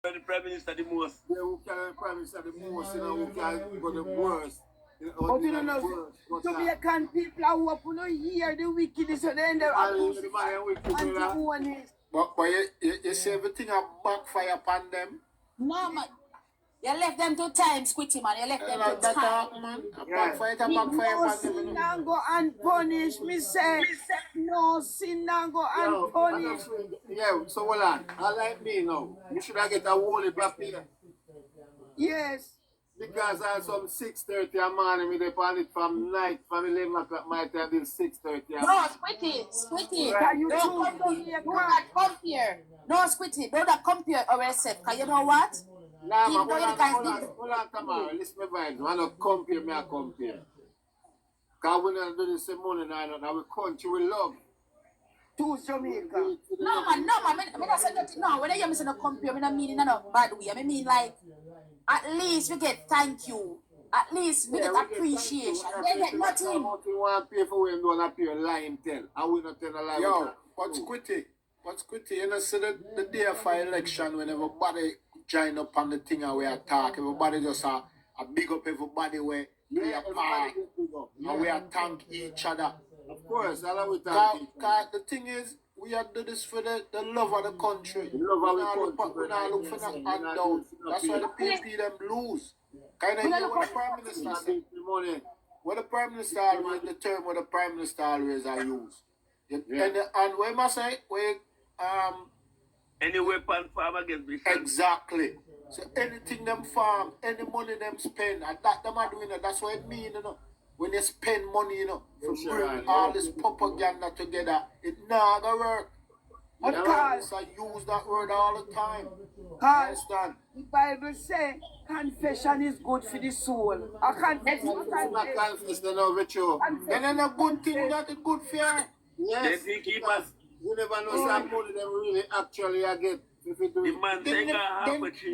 The Prime Minister the most. Yeah, who carry the Prime Minister the most, you know, who can go the worst. But you don't know, Jamaican people are open to hear the wickedness of the end of But you see everything a backfire upon them. No, man. You left them 2 times, Quitty, man. You left them 2 times. Man. Backfire upon them. Sin and go unpunished, me say. No sin and go unpunished. Yeah, so hold on. I like me now. You should have get a holy black here. Yes. Because I some 6:30 a morning, me dey on it from night, from 11 o'clock my time till 6:30. No, Squitty. Can you do not come here. No, Squitty, do not come here ourselves. Because you know what? Nah, man, hold on, tomorrow. Listen to my vibes. I don't compare, me I compare. Because we don't do this money now, our country we love. To Jamaica. No, man. I don't say nothing. No, when I hear me say no compare, I don't mean in a bad way. I mean like, at least we get thank you. At least we get appreciation. They get nothing. You want to pay for when you don't pay a lie and tell. I will not tell a lie. Yo, what's Quitty? You know, see the day of election when everybody join up on the thing and we attack. Everybody just a big up everybody where we are part. And we are thank each other. Of course, I love thank. The thing is, we are do this for the love of the country. We not look for the handout. That's why the PNP them lose. Kind of hear what the Prime Minister said. What the Prime Minister always, the term what the Prime Minister always I use. And we must say, any weapon farm against me. Exactly. So anything them farm, any money them spend, and that them are doing it. That's what it means, you know. When you spend money, you know, to bring all this propaganda together, it not gonna work. But I use that word all the time. Understand? The Bible says confession is good for the soul. I can't confess. Then a good thing that is good for you. Yes. You never know some money them really actually get. If you do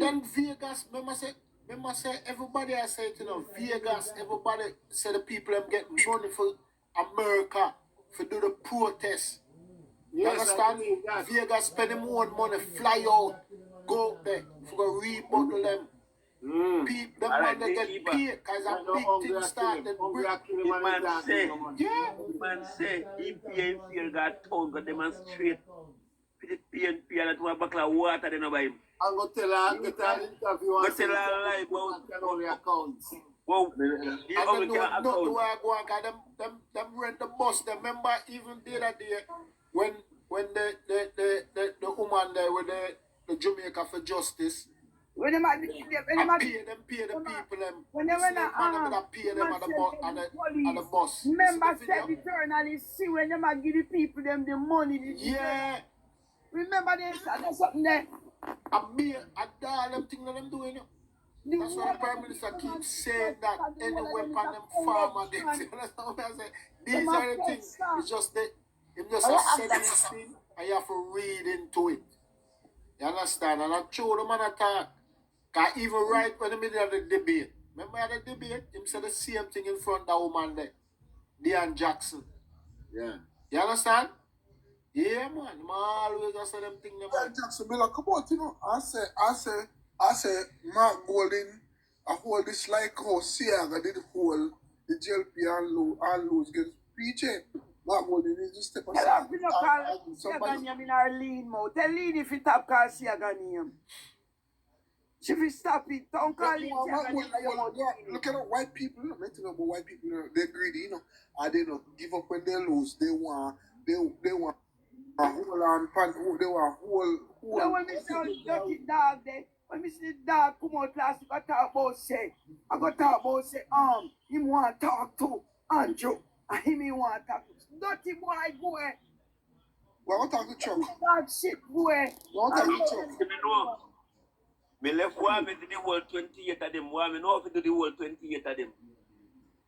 then Vegas, remember say everybody I say it, you know, Vegas, everybody say the people them get money for America for do the protest. You understand? Vegas spending more money, fly out, go up there for rebuttal them. People, them man they get paid because a big thing started. The man say, PNP got told, got demonstrate for the PNP and that one buckle of water, they know by him. I'm going to tell her, get an interview and tell her lie about all the accounts. Well, and not the way I go and because them rent the bus. They remember even the other day when the woman there with the Jamaica for Justice, when they pay the people them. When they went pay them at the bus. Remember said eternally see when they give the people them the money. Yeah. Remember this? There's something there. All them things that them doing. That's why the Prime Minister keeps saying that any weapon them farmer they say. These are the things. It's just that it's just a sentence thing and you have to read into it. You understand? And I told the man attack. Because even right when the middle of the debate, remember at the debate, him said the same thing in front of that woman there. Dean Jackson. Yeah. You understand? Yeah, man. I always say them things. Yeah, Jackson, Miller, come on, you know. I say, Mark Golden, I hold this like how Siaga did hold the JLP and lose against PJ. Mark Golden, he just step aside. Tell him to call Siaga name in our lean mouth. Tell Lean if he tap call Siaga name. If you stop it, don't call it Siaga name. Look at the white people, you know, mental about white people, they're greedy, you know. And they don't give up when they lose. They want a whole on pan, they want whole. So when we see dirty dog there, when we see the dog come out last, I talk about say, him want to talk to Andrew, and him want to talk to dirty boy. Well, I'll talk to Chuck. Dog shit boy. Well, I'll talk to Chuck. Me left one to the world 28 of them. One me know to do the world 28 of them.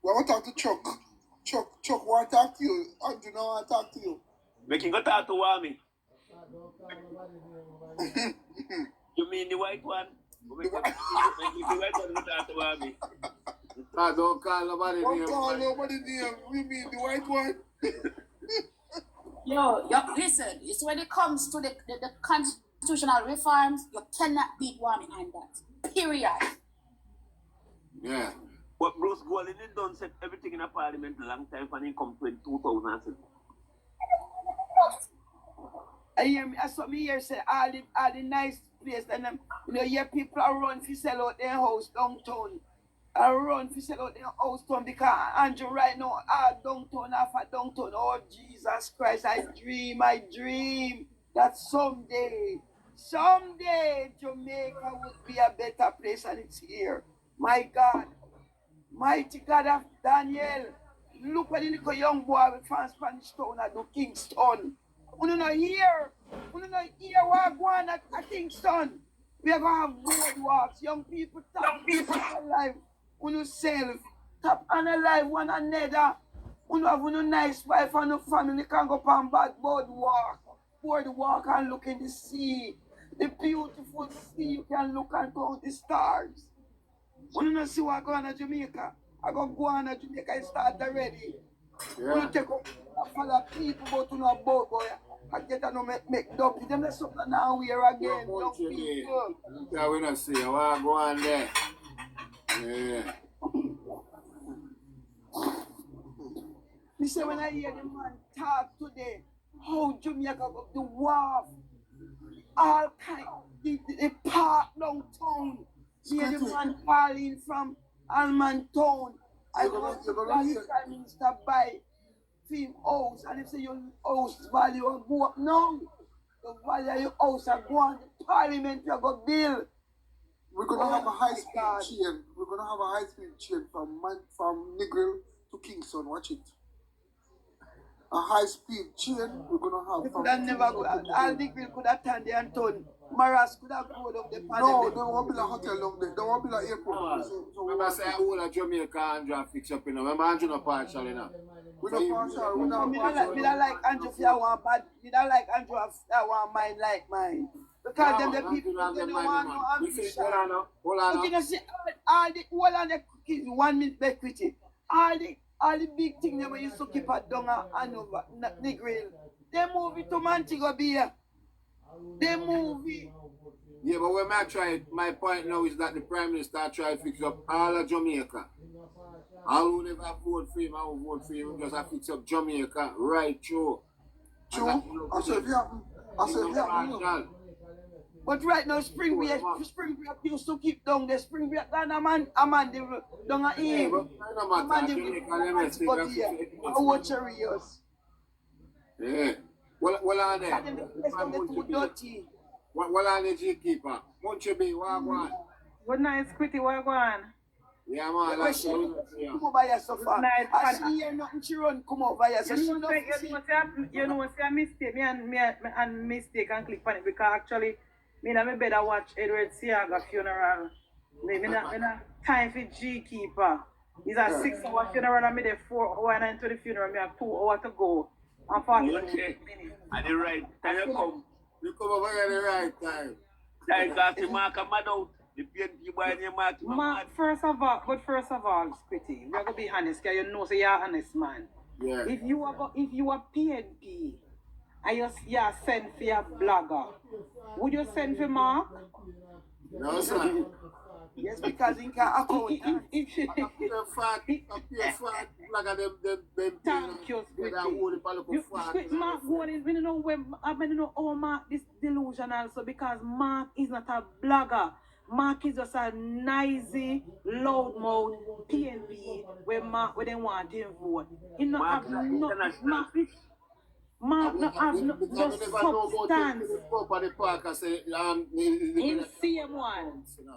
Well, I'll talk to Chuck. Chuck want to talk to you. Andrew now want to talk to you. Making go talk to Wami. You mean the white one? The white one go talk to Wami. Don't call nobody name. Don't call nobody name. We mean the white one. Yo, listen. It's when it comes to the constitutional reforms, you cannot beat war behind that. Period. Yeah. But Bruce Golding done set everything in a parliament a long time when he come to 2006. I saw me here say all the nice place and you hear people are run to sell out their house downtown. I run to sell out their house down because Andrew right now all downtown after downtown. Oh Jesus Christ, I dream that someday Jamaica would be a better place than it's here. My God. Mighty God of Daniel. Look at the little young boy from Spanish Town at the Kingston. We don't hear what going at Kingston. We are going to have boardwalks. Young people tap alive. We self. Tap alive one another. We have a nice wife and a family can go on bad boardwalk and look in the sea. The beautiful sea. You can look and count the stars. We don't see what going on Jamaica. I go on to Jamaica and start already. Yeah. We take up follow people go to no boat boy. I get no make dumpy. Them let's something now we are again. Dump people. Yeah, we don't see. What go on there? Yeah. You say when I hear the man talk today, how Jamaica got the wharf, all kind, the park downtown. Hear the man calling from Alman Town. I go to the Prime Minister buy film house, and if say your house value will go up now, the value of your house are going to Parliament, you go bill. We're gonna have a high-speed chain. We're gonna have a high-speed chain from Negril to Kingston. Watch it. A high-speed chain. We're gonna have. Could have never go. All Negril could have turned there and turned. Maras could have gone up the Parliament. No, there won't be a hotel down there. There won't be an airport. So remember, say I hold a Jamaica Andrew fix up, you know. Remember, Andrew not partial, you know. We're not partial. We're not partial. Me don't like Andrew for one bad. Me don't like Andrew for one mind like mine. Because them the people they don't want no ambition. Hold on. You know, see all the cookies 1 minute back with it. All the big things that we used to keep at Donga and over Negril. They move it to Montego Bay. They move it. Yeah, but when I try, my point now is that the Prime Minister try to fix up all of Jamaica. I will never vote for him, I will vote for him because I fix up Jamaica right through. True. I said, yeah. But right now, Springfield used to keep down the Springfield. And a man down at him. A man Yeah. Well, on there. Well, on the G-keeper. Munchie B, what on? Good night, Squitty, what on? Yeah, man, that's come over here so far. I see here nothing she run, come over here. So you know, say a mistake, me and mistake and click on it because actually, me better watch Edward Siaga funeral. Me not time for G-keeper. It's a 6-hour funeral and me there 4 hours and to the funeral. Me have 2 hours to go. And 40 minutes. At the right time you come. You come over here at the right time. Time because the mark a mad out. The PNP boy and your mark. First of all, Squitty, we're gonna be honest, because you know so you're an honest man. Yeah. If you are PNP and you send for your blogger, would you send for Mark? No, sir. Yes, because he can't account. Thank you, Squitty. Mark Gordon, we don't know when I don't know how Mark is delusional, so because Mark is not a blogger. Mark is just a noisy, loudmouth PNP where they want him vote. He not have no Mark not have no substance. In CM1,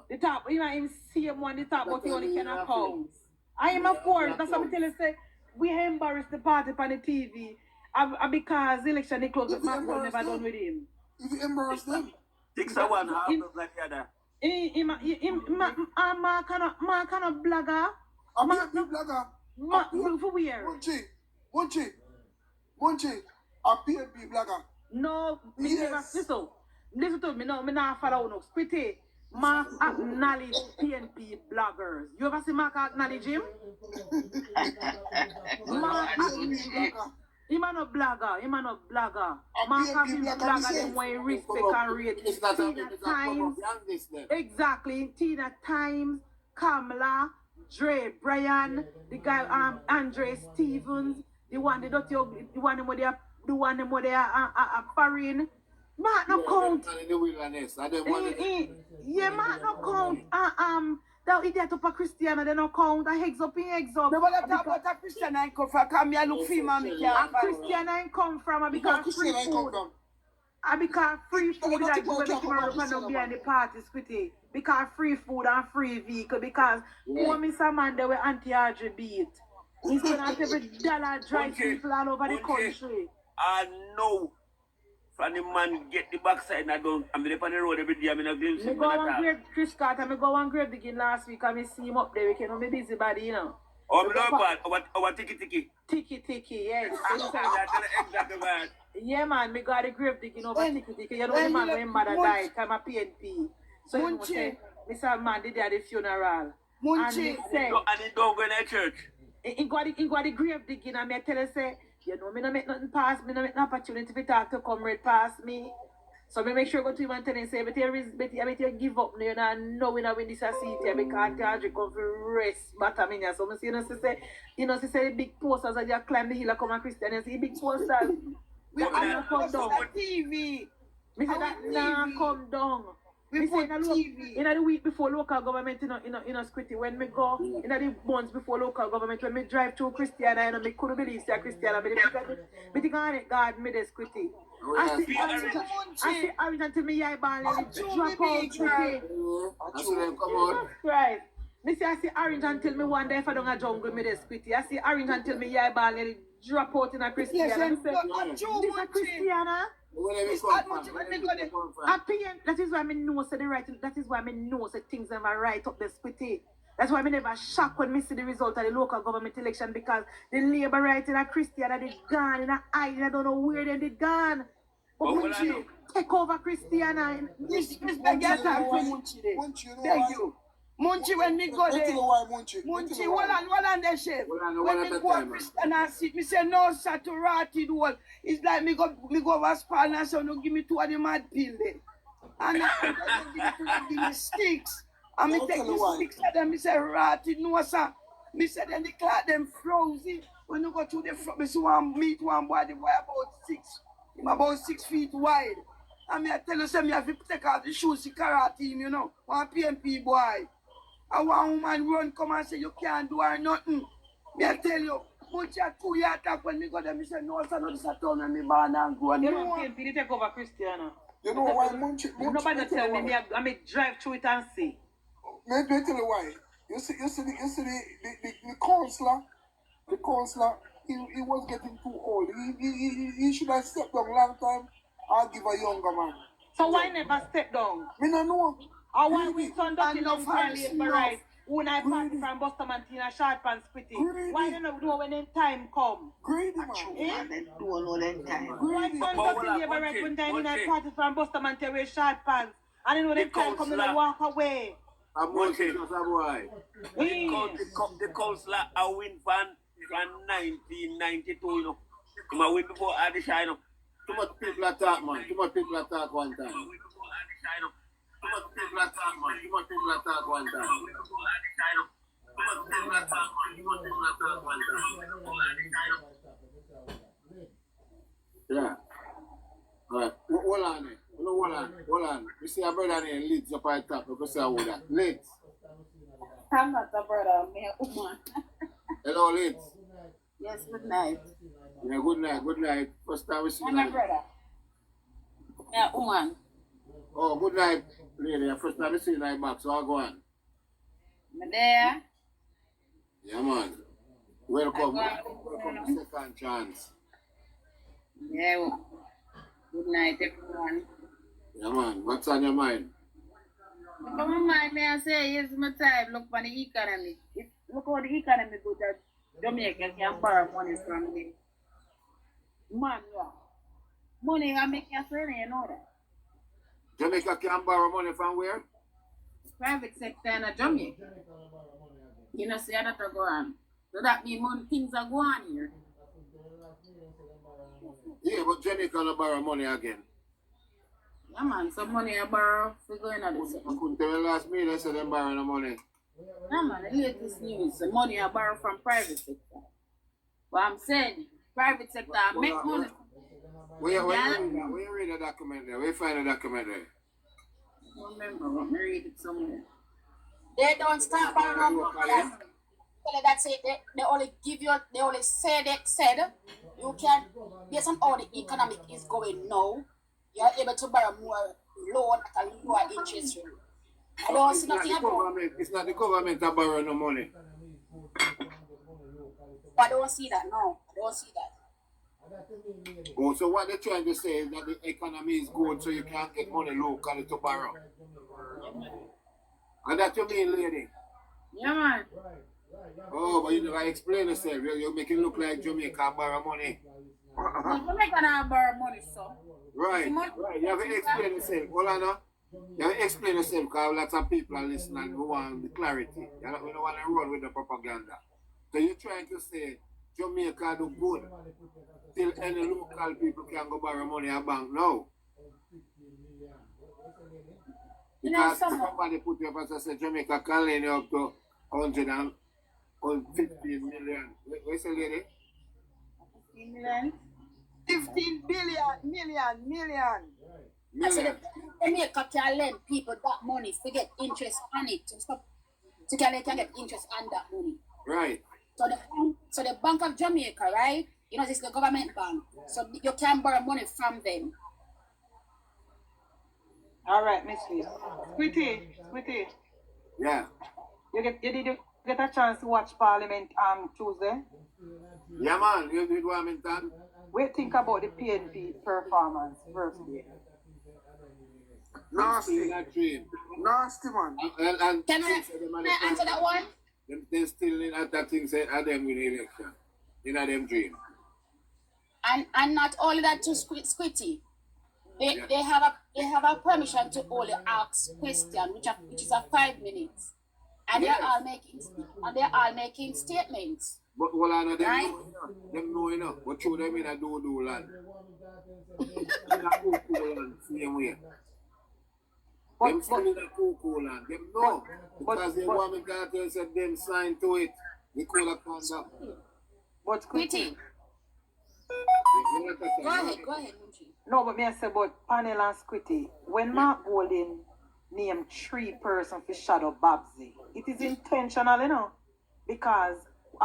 the top, you know, in CM1, the top, but he only can account. I am, of course, that's what I tell you, say, we embarrass the party on the TV because the election they closed, but Mark never done with him. If you embarrass them, 6-1, half of like the other. Mark kind of blogger. Mark blogger. Mark for where? Munchie, a PNP blogger. No, Yes. listen to me. No, me not follow no. Squitty, Mark acknowledge PNP bloggers. You ever see Mark acknowledge him? Mark Him a no blogger. A Man PNP have him blogger blogger himself. them way respect and rate. It's not a Tina Times. this then. Exactly. Tina Times, Kamala, Dre, Brian, the guy Andre Stevens, the one the dirty the one them where they are foreign. Man no count. In the wilderness. I don't want it. Yeah, man no count. That idiot up a Christian, they no count. I heads up. Nobody talk about a Christian I come from. Come here, look for him and me A can't find him. Christian I come from because free Christian, I come food. from. Because free food Don't that think you about will talk come about around Christian, and behind the party, squitty. Because free food and free vehicle. Because poor Mr. Man, they were anti-RG beat. He's going to have every dollar drive people all over the country. I know from the man get the backside and I don't. I'm on the road every day. I'm in a glimpse. I go on grave Chris Carter. I go on grave digging last week and I see him up there. We can be busy body, you know. Oh, me know about our tiki. Tiki, yes. Exactly, man. Yeah, man, me got the grave digging over tiki. You know the man when mother died, I'm a PNP. So you know, say, Mr. Man did at the funeral. And he said, And he don't go in the church. he got the grave digging and me tell her say, you know, me no make nothing past, me no make no opportunity to talk to comrade past me. So me make sure go to him and tell him say, but you give up now, you know we not win this seat here because George come for rest Bataminia. So me see, she say the big posters as you climb the hill and come and Christian, you see big posters. We are are come down. TV. Me say that nah come down. Me say in the week before local government, you know, Squitty, when me go, in the months before local government, when me drive through Christiana, you know, me couldn't believe say Christiana, but think on it, God made it Squitty. I see orange until me eye ball and drop out Squitty. That's what they come out. Right. Me say I see orange until me wonder if I don't a jungle me the Squitty. I see orange until me eye ball and drop out in a Christiana. Me say, this a Christiana? That is why I know say the right. That is why I know say things never right up the Squitty. That's why I never shocked when I see the result of the local government election because the Labour right in a Christian that they gone in a island. I don't know where they gone. But Munchi take over Christiana. This beg your time for Munchi there. Beg you. Munchi when me go there. Munchi, hold on there, chef. When me go to Christian and sit, me say no sir to rotted wall. It's like me go over Spain and say no give me two of the mad pill there. And I give me sticks. And me take the sticks of them, me say rotted no sir. Me say then the cloth them frozen. When you go to the front, me see one meet one boy, the boy about 6 feet wide. And me I tell you say me have to take out the shoes, the karate team, you know. One PNP boy. And one woman run come and say you can't do her nothing. Me I tell you, much a 2 year attack when me go there, me say no sir, no this a town and me born and grow. You know PNP they take over Christiana. You know why Munchi? Nobody tell me I may drive through it and see. Let me tell you why. You see the counselor. The counselor, he was getting too old. He should have stepped down long time and give a younger man. So why never step down? Me no know. Or why we turn up in long time for right? When I party from Boston and Tina short pants pretty. Why don't you know when them time come? Greedy man. They don't know that time. Why turn up in here right one time when I party from Boston and wear short pants? And then when them time come, they walk away. I'm watching boy. The councillor I win from 1992, you know. I win before Adisha, you know. Too much people attack, man. Too much people attack one time. Too much people attack, man. Too much people attack one time. Too much people attack, man. Too much people attack one time. Yeah. Alright. Hold on. You see a brother named Lids up at the top. You can say how that. Lids. I'm not a brother, I'm a woman. Hello, Lids. Yes, good night. Yeah, good night. First time we see I'm a brother. I'm a woman. Oh, good night, lady. First time we see you back, so I'll go on. I'm there. Yeah, man. Welcome to Second Chance. Yeah. Good night, everyone. Yeah, man. What's on your mind? Look on my mind, may I say, it's my time. Look for the economy. Look how the economy good that Jamaica can borrow money from me. Man, yeah. Money I make your friend, you know that. Jamaica can borrow money from where? Private sector in Jamaica. You know, see that go on. So that means money things are going here. Yeah, but Jamaica gonna borrow money again. Yeah, man, some money I borrow for going on this. I couldn't tell you last meeting they said they borrow the money. Yeah, man, the latest news, the money I borrow from private sector. But I'm saying, private sector I make money. Where you read the document there? Where you find the document there? I don't remember, but me read it somewhere. They don't start by no that's it. They only give you, they only say they said you can, based on how the economic is going now, you're able to borrow more loan at a lower interest rate. I don't see nothing about it. It's not the government that borrow no money. But I don't see that, no. I don't see that. Oh, so what they're trying to say is that the economy is good so you can't get money locally to borrow. And that you mean, lady? Yeah, man. Oh, but you never explain yourself. You make it look like Jamaica borrow money. Jamaica not borrow money, so. Right. You have to explain yourself. Hold on now. You have to explain yourself because lots of people are listening and we want the clarity. We don't want to run with the propaganda. So you're trying to say Jamaica do good till any local people can go borrow money at bank now. Because somebody put you up and say Jamaica can lend you up to 115 million. Where's the lady? 15 million? 15 million. I said Jamaica can lend people that money to get interest on it. So they can get interest on that money. Right. So the Bank of Jamaica, right? You know, this is the government bank. So you can borrow money from them. All right, Miss Lee. Squitty. Yeah. Did you get a chance to watch Parliament Tuesday? Yeah, man. You did what I mean, Tom? What think about the PNP performance first day? Nasty. Nasty, man. And Can I answer that one? They still in at that thing say at them win the election. In a them dream. And not only that too, Squitty. They have a permission to only ask question, which is a 5 minutes. And Yes. they're all making statements. But hold on, them Right. Them know enough. But through them in a do land. In a cocoa land, same way. Them still in a cocoa land. Them know. Because the woman cartel said them signed to it. We call a conduct. But Squitty. Go ahead, Munchi. No, but me I say about Panel and Squitty. When Mark Golding named 3 persons for shadow Babsy, it is intentional, you know, because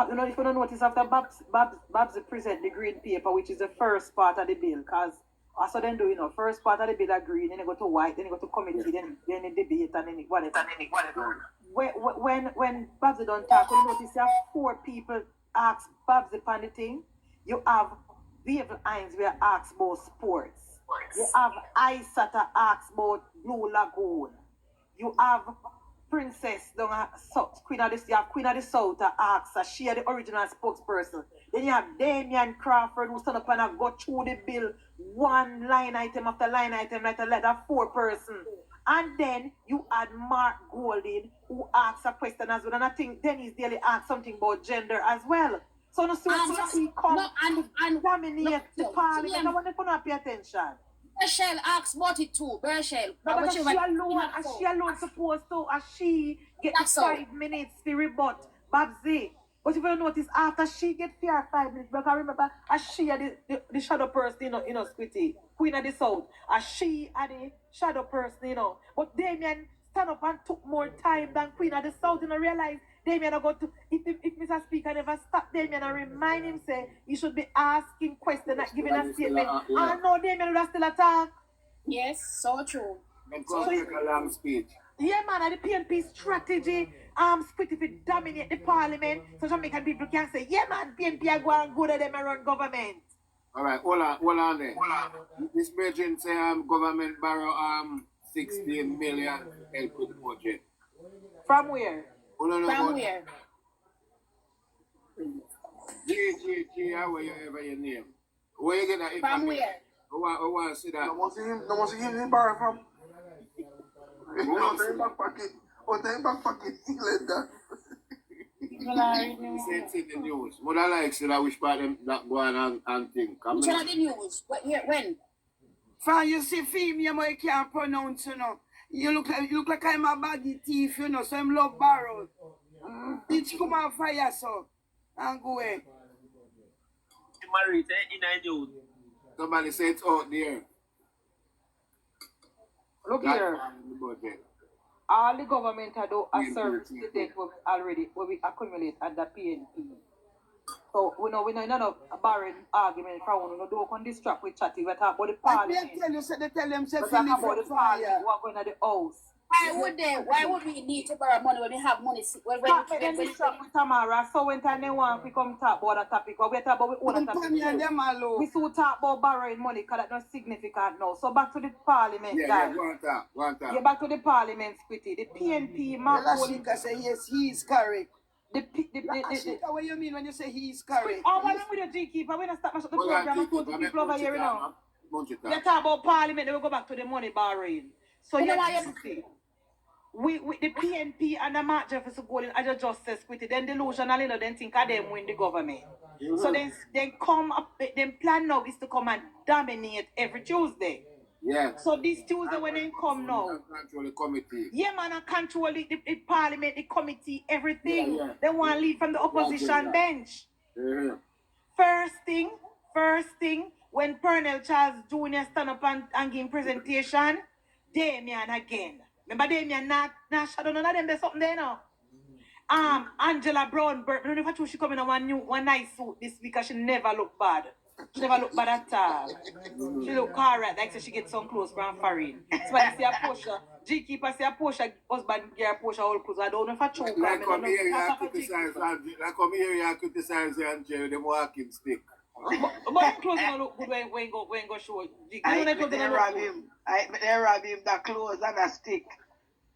you know, if you don't notice, after Babsy present the green paper, which is the first part of the bill, because I saw them do, you know, first part of the bill are green, then they go to white, then they go to committee, then they debate, and then whatever. When Babsy don't talk, you notice you have 4 people ask Babsy upon the thing. You have Bevel Hines where asks about sports. You have Isata asks about Blue Lagoon. You have Princess Queen of the South asks, she the original spokesperson. Then you have Damian Crawford who stand up and go through the bill one line item after line item like a letter 4 person. And then you add Mark Golding who asks a question as well. And I think Dennis Daly asks something about gender as well. So no he come and dominate the parliament. I want to not pay attention. Bershel asks about it too. Bershel. But she alone supposed to, as she get the 5 minutes to rebut Babsy. But if you notice, after she get 5 minutes, because I remember, as she are the shadow person, you know, Squitty, Queen of the South, as she are the shadow person, you know. But Damien stand up and took more time than Queen of the South, you know, realize Damien are going to, if Mr. Speaker never stop Damien and remind him, say, he should be asking questions, not giving a statement. I know Damien would still attack. Yes, so true. So take a long speech. Yeah, man, and the PNP strategy, split if it dominate the parliament, so Jamaican people can say, yeah, man, PNP are going good at them and run government. All right, hold on there. This Virgin say government borrow 16 million help with the budget. From where? From where? G, how you ever your name? Where you get that? From where? I want to see that. No must him borrow from. No, take back pocket. Oh, take back pocket. He let that. People are He reading. said it's in the news. Mother likes it, I wish part them that go on and think. I Which mean, one of the news? When? Fan, you see female, but you can't pronounce, you know. You look like I'm a baggy thief, you know, so I'm love barrel. Bitch come on fire, so. And go away. Married in a news. somebody said it's out there. Look That here. part in the budget. All the government had do a PNP. service to debt what we accumulate at the PNP. So we know none of a barren argument from one. We don't on this track with chatting. We talk about the I parliament. tell you, say they tell them, say, We talk about the Philip parliament. fire. Who are going to the house. Why would we need to borrow money when we have money? When This track with Tamara. So when time they want to come talk about that topic, or we talk about we own a topic. Company and them alone. We still talk about borrowing money because that's not significant now. So back to the parliament, Yeah, guys. go on top, go on top. Yeah, back to the parliament, Squitty. The PNP, Mark Golden. Lashika say, yes, he is correct. The What you mean when you say he is correct? Oh, what's wrong with your G-Keeper? We're not stopping the Hold on, program and Chico, put I'm people over bunch here, it you know. up, bunch it You up. talk about parliament, then we go back to the money borrowing. So You you know why know see, we the PNP and the Mark Jefferson Golden, I just said Squitty, then delusional, you know, then think of them win the government. So then come up, then plan now is to come and dominate every Tuesday. Yeah. So this Tuesday when they come now, Control the committee. yeah, man, I control the parliament, the committee, everything. Yeah. They want to lead from the opposition Yeah. bench. Yeah. First thing, when Pernell Charles Jr. stand up and give presentation, Damien again. Remember Damien not shadow none of them, there's something there now. Angela Brown, I don't know if she come in one nice suit this week because she never look bad. She never look bad at all. She look alright, like so she get some clothes from foreign. So I see a Porsche, G-Keeper see a Porsche, husband get a Porsche all clothes. I don't know if I choke her. Like come here, you criticize and Jerry, them walking stick. But clothes don't look good when go show G-Keeper. They rob him. They rob him the clothes and a stick.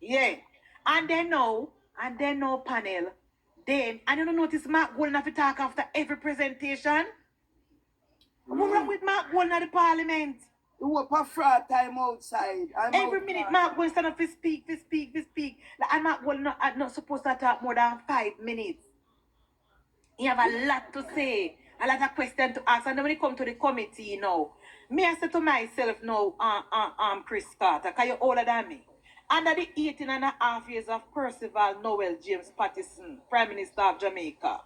Yeah. And then now panel, then, and you don't notice Mark Golden have to talk after every presentation? What's wrong with Mark Golden at the parliament? You work for fraud time outside. Every minute Mark Golden stand up to speak. Like, and Mark Golden not supposed to talk more than 5 minutes. He have a lot to say, a lot of questions to ask. And then when it come to the committee now, me I say to myself now, Chris Carter, because you're older than me. Under the 18 and a half years of Percival Noel James Patterson, Prime Minister of Jamaica,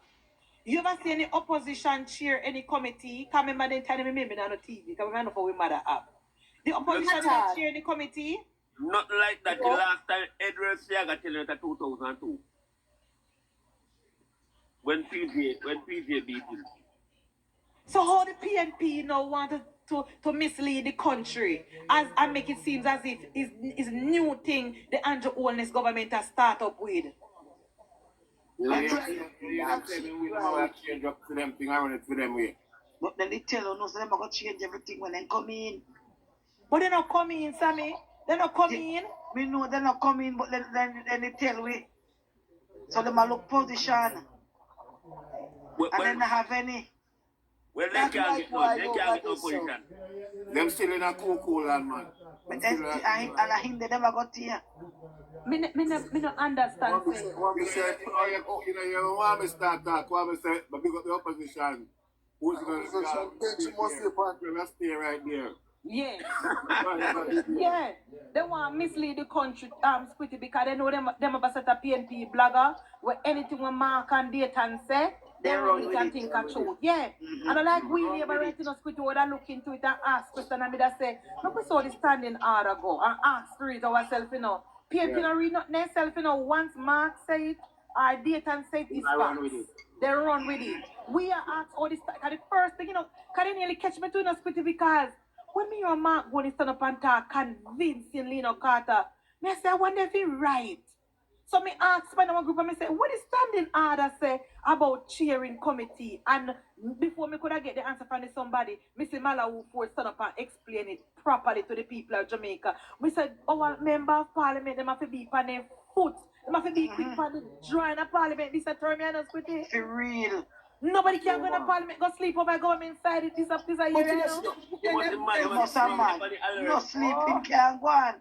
you ever see any opposition chair any committee? Can't remember the time me on the TV, because we know how we mother up. The opposition chair any committee? Not like that. The last time Edward Siaga tell you that 2002. When PJ beat him. So how the PNP now wanted to mislead the country and make it seem as if it's new thing the Andrew Holness government has start up with. You know, we don't change up to them thing, I run it for them way. But then they tell you, no, so they're going to change everything when they come in. But they're not coming in, Sammy. They're not coming in. We know they're not coming, but then they tell we. So they might look position. And then they have any. Well, they can't get no position. Them still in a cool land, man. But then, and I think they never got here. Me no understand. We say, you know, you want me start talk, want me say, but we got the opposition. Who's going to start? Let's stay right there. Yeah. Yeah. They want to mislead the country, Squitty, because they know them about set a PNP blogger where anything when Mark and Dayton say, they run it and think are true. Yeah. And I like we ever writing us Squitty would look into it and ask question and me that say, look we saw the standing order go and ask to it ourselves, you know. PNP don't read not themselves, you know, once Mark say it or Dayton say it is facts. They run with it. We are asked all this time. The first thing, you know, can they nearly catch me doing us Squitty because when me and Mark going to stand up and talk convincingly, you know, Carter, me say, I wonder if he right. So me ask my group and me say, what is standing order say about chairing committee? And before me could I get the answer from somebody, me say Malawu Ford stand up and explain it properly to the people of Jamaica. We said, our member of parliament, them have to be on their foot. Them have to be quick on the drawing of parliament. This is term you with it. For real. Nobody can go to parliament, go sleep over, go inside it. This is a year. No sleeping can go on.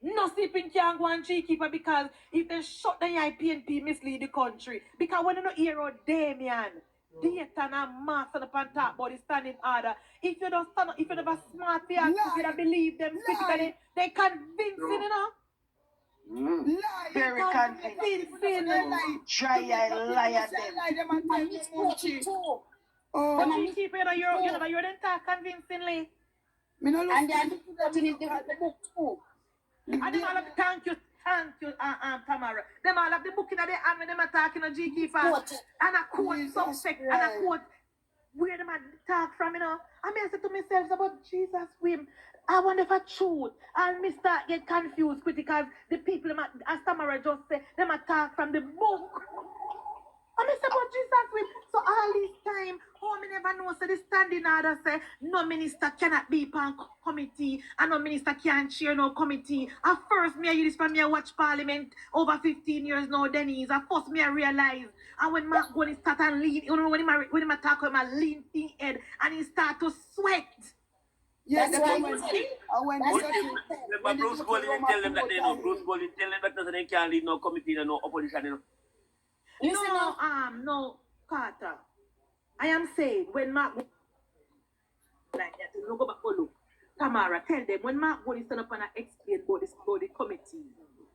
No sleeping can go and keeper because if they shut down your PNP mislead the country. Because when you don't hear out Damien, data and mass on the pan talk about the standing order. If you don't stand up, if you never smart for you don't believe them critically, they convincing, you know. Very convincing. Try liar them. And it's working too. But keeper, you know, you're then talk convincingly. And then putting in the book too. And them all have thank you, Tamara. Them all have the book in their hand when them are talking to G Keeper. And I quote subject, and I quote where them talk from, you know. I mean, I said to myself about Jesus whim. I wonder if I truth. And me start get confused because the people, as Tamara just said, them talk from the book. And I said about Jesus whim. So all this time, how me never know, so the standing order say, no minister cannot be on committee, and no minister can't chair no committee. At first, me I use this for me I watch Parliament over 15 years now, Denise. At first, me I realize, and when Mark Gordon start and lean, you know, when he talk with my lean thing head, and he start to sweat. Yes, That's why Remember Bruce Golding tell them that they know. Bruce Golding tell them that they can't lead no committee and no opposition, you know. No, Carter. I am saying when Mark like that, you go back for look. Tamara, tell them when Mark Gordon stand up and explain about the committee.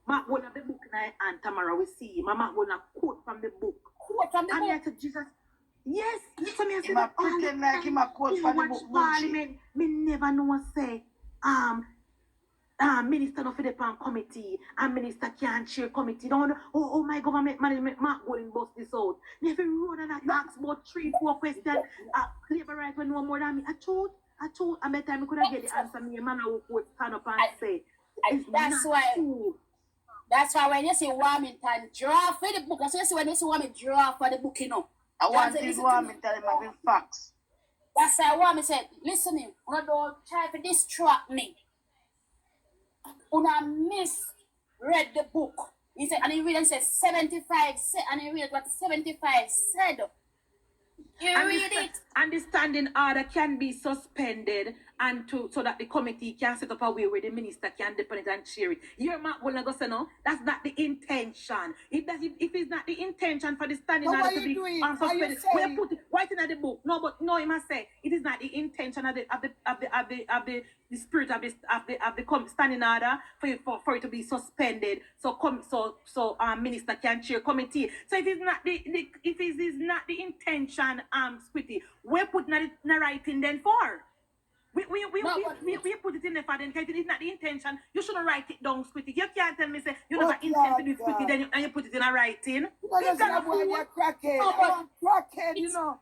Mark Gordon have the book now and Tamara will see him. Mark Gordon quote from the book. Quote from the book. And I said, Jesus. Yes, so me Him a pretend like him a quote from the book. Parliament, me never know say minister no for the pan committee and minister can't chair committee. Don't oh my government management Mark Gordon bust this out. Never run and ask about 3-4 questions. Labor right when no more than me. I told and by the time I could have get the answer me man would stand up and say that's why true. That's why when you see Warmington draw for the book, that's why you see when you see Warmington draw for the book, you know. I want this Warmington having facts. That's why Warmington said, listen me, you don't try to distract me. You misread the book. He said, and he read and said 75 said, and he read what 75 said. You read it. And the standing order can be suspended and so that the committee can set up a way where the minister can depend and chair it. Your Mark will go say no. That's not the intention. If it's not the intention for the standing order to be suspended, we put it right in the book. No, but no, he must say it is not the intention of the spirit of the standing order for it to be suspended. So minister can chair committee. So if it's not the intention, Squitty, we put not writing then for. We put it in the file, because it is not the intention. You shouldn't write it down, Squitty. You can't tell me say you never intend to do Squitty, then you put it in a writing. You're crackhead, you know.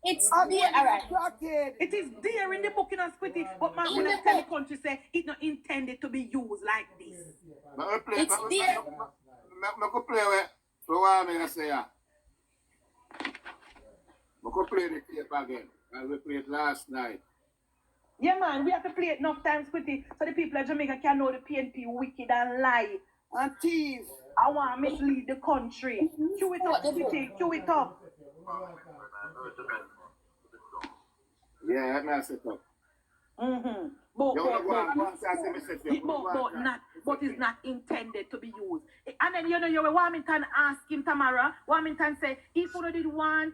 It's there, alright. It is there in the book, you know, Squitty. But my when tell the country say it's not intended to be used like this. It's there. I could play with what I say. I could play the tape again. And we played last night. Yeah, man, we have to play it enough times, Squitty, so the people of Jamaica can know the PNP wicked and lie and thief. I want to mislead the country. Cue it up, Squitty, cue it up. Yeah, that man set up. But it's not intended to be used. And then, you know, Warmington asked him, Tamara, Warmington said, if you did want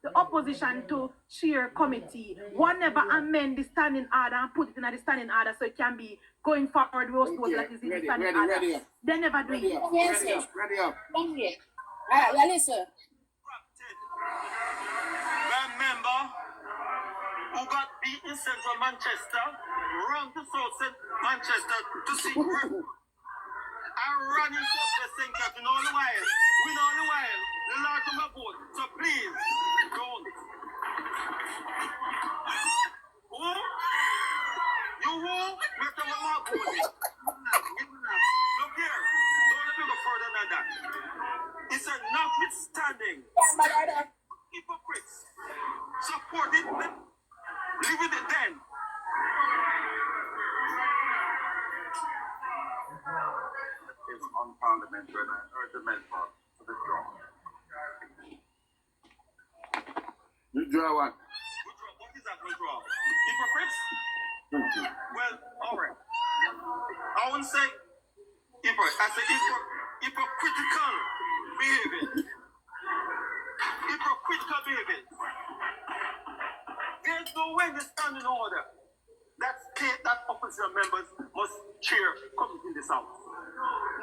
the opposition to chair committee, one never amend the standing order and put it in the standing order so it can be going forward with those that is in the standing order. They never do it. Yes, ready up. Alright, yeah, listen. Remember who got beat in central Manchester, run to south Manchester to see group. And run in southwest center to know the while. We know the while. The Lord come aboard. So please, don't. Who? You who? Mr. Mark Goldie. Look here. Don't let me go further than that. It's a notwithstanding. Hypocrites. Support it. Leave it then. Is unparliamentary and I urge the member to withdraw. Withdraw what? Withdraw. What is that withdraw? Hypocrites? Well, alright. won't say I say hypocritical behavior. Hypocritical behavior. There's no way in the standing order that state that opposition members must chair coming in this house.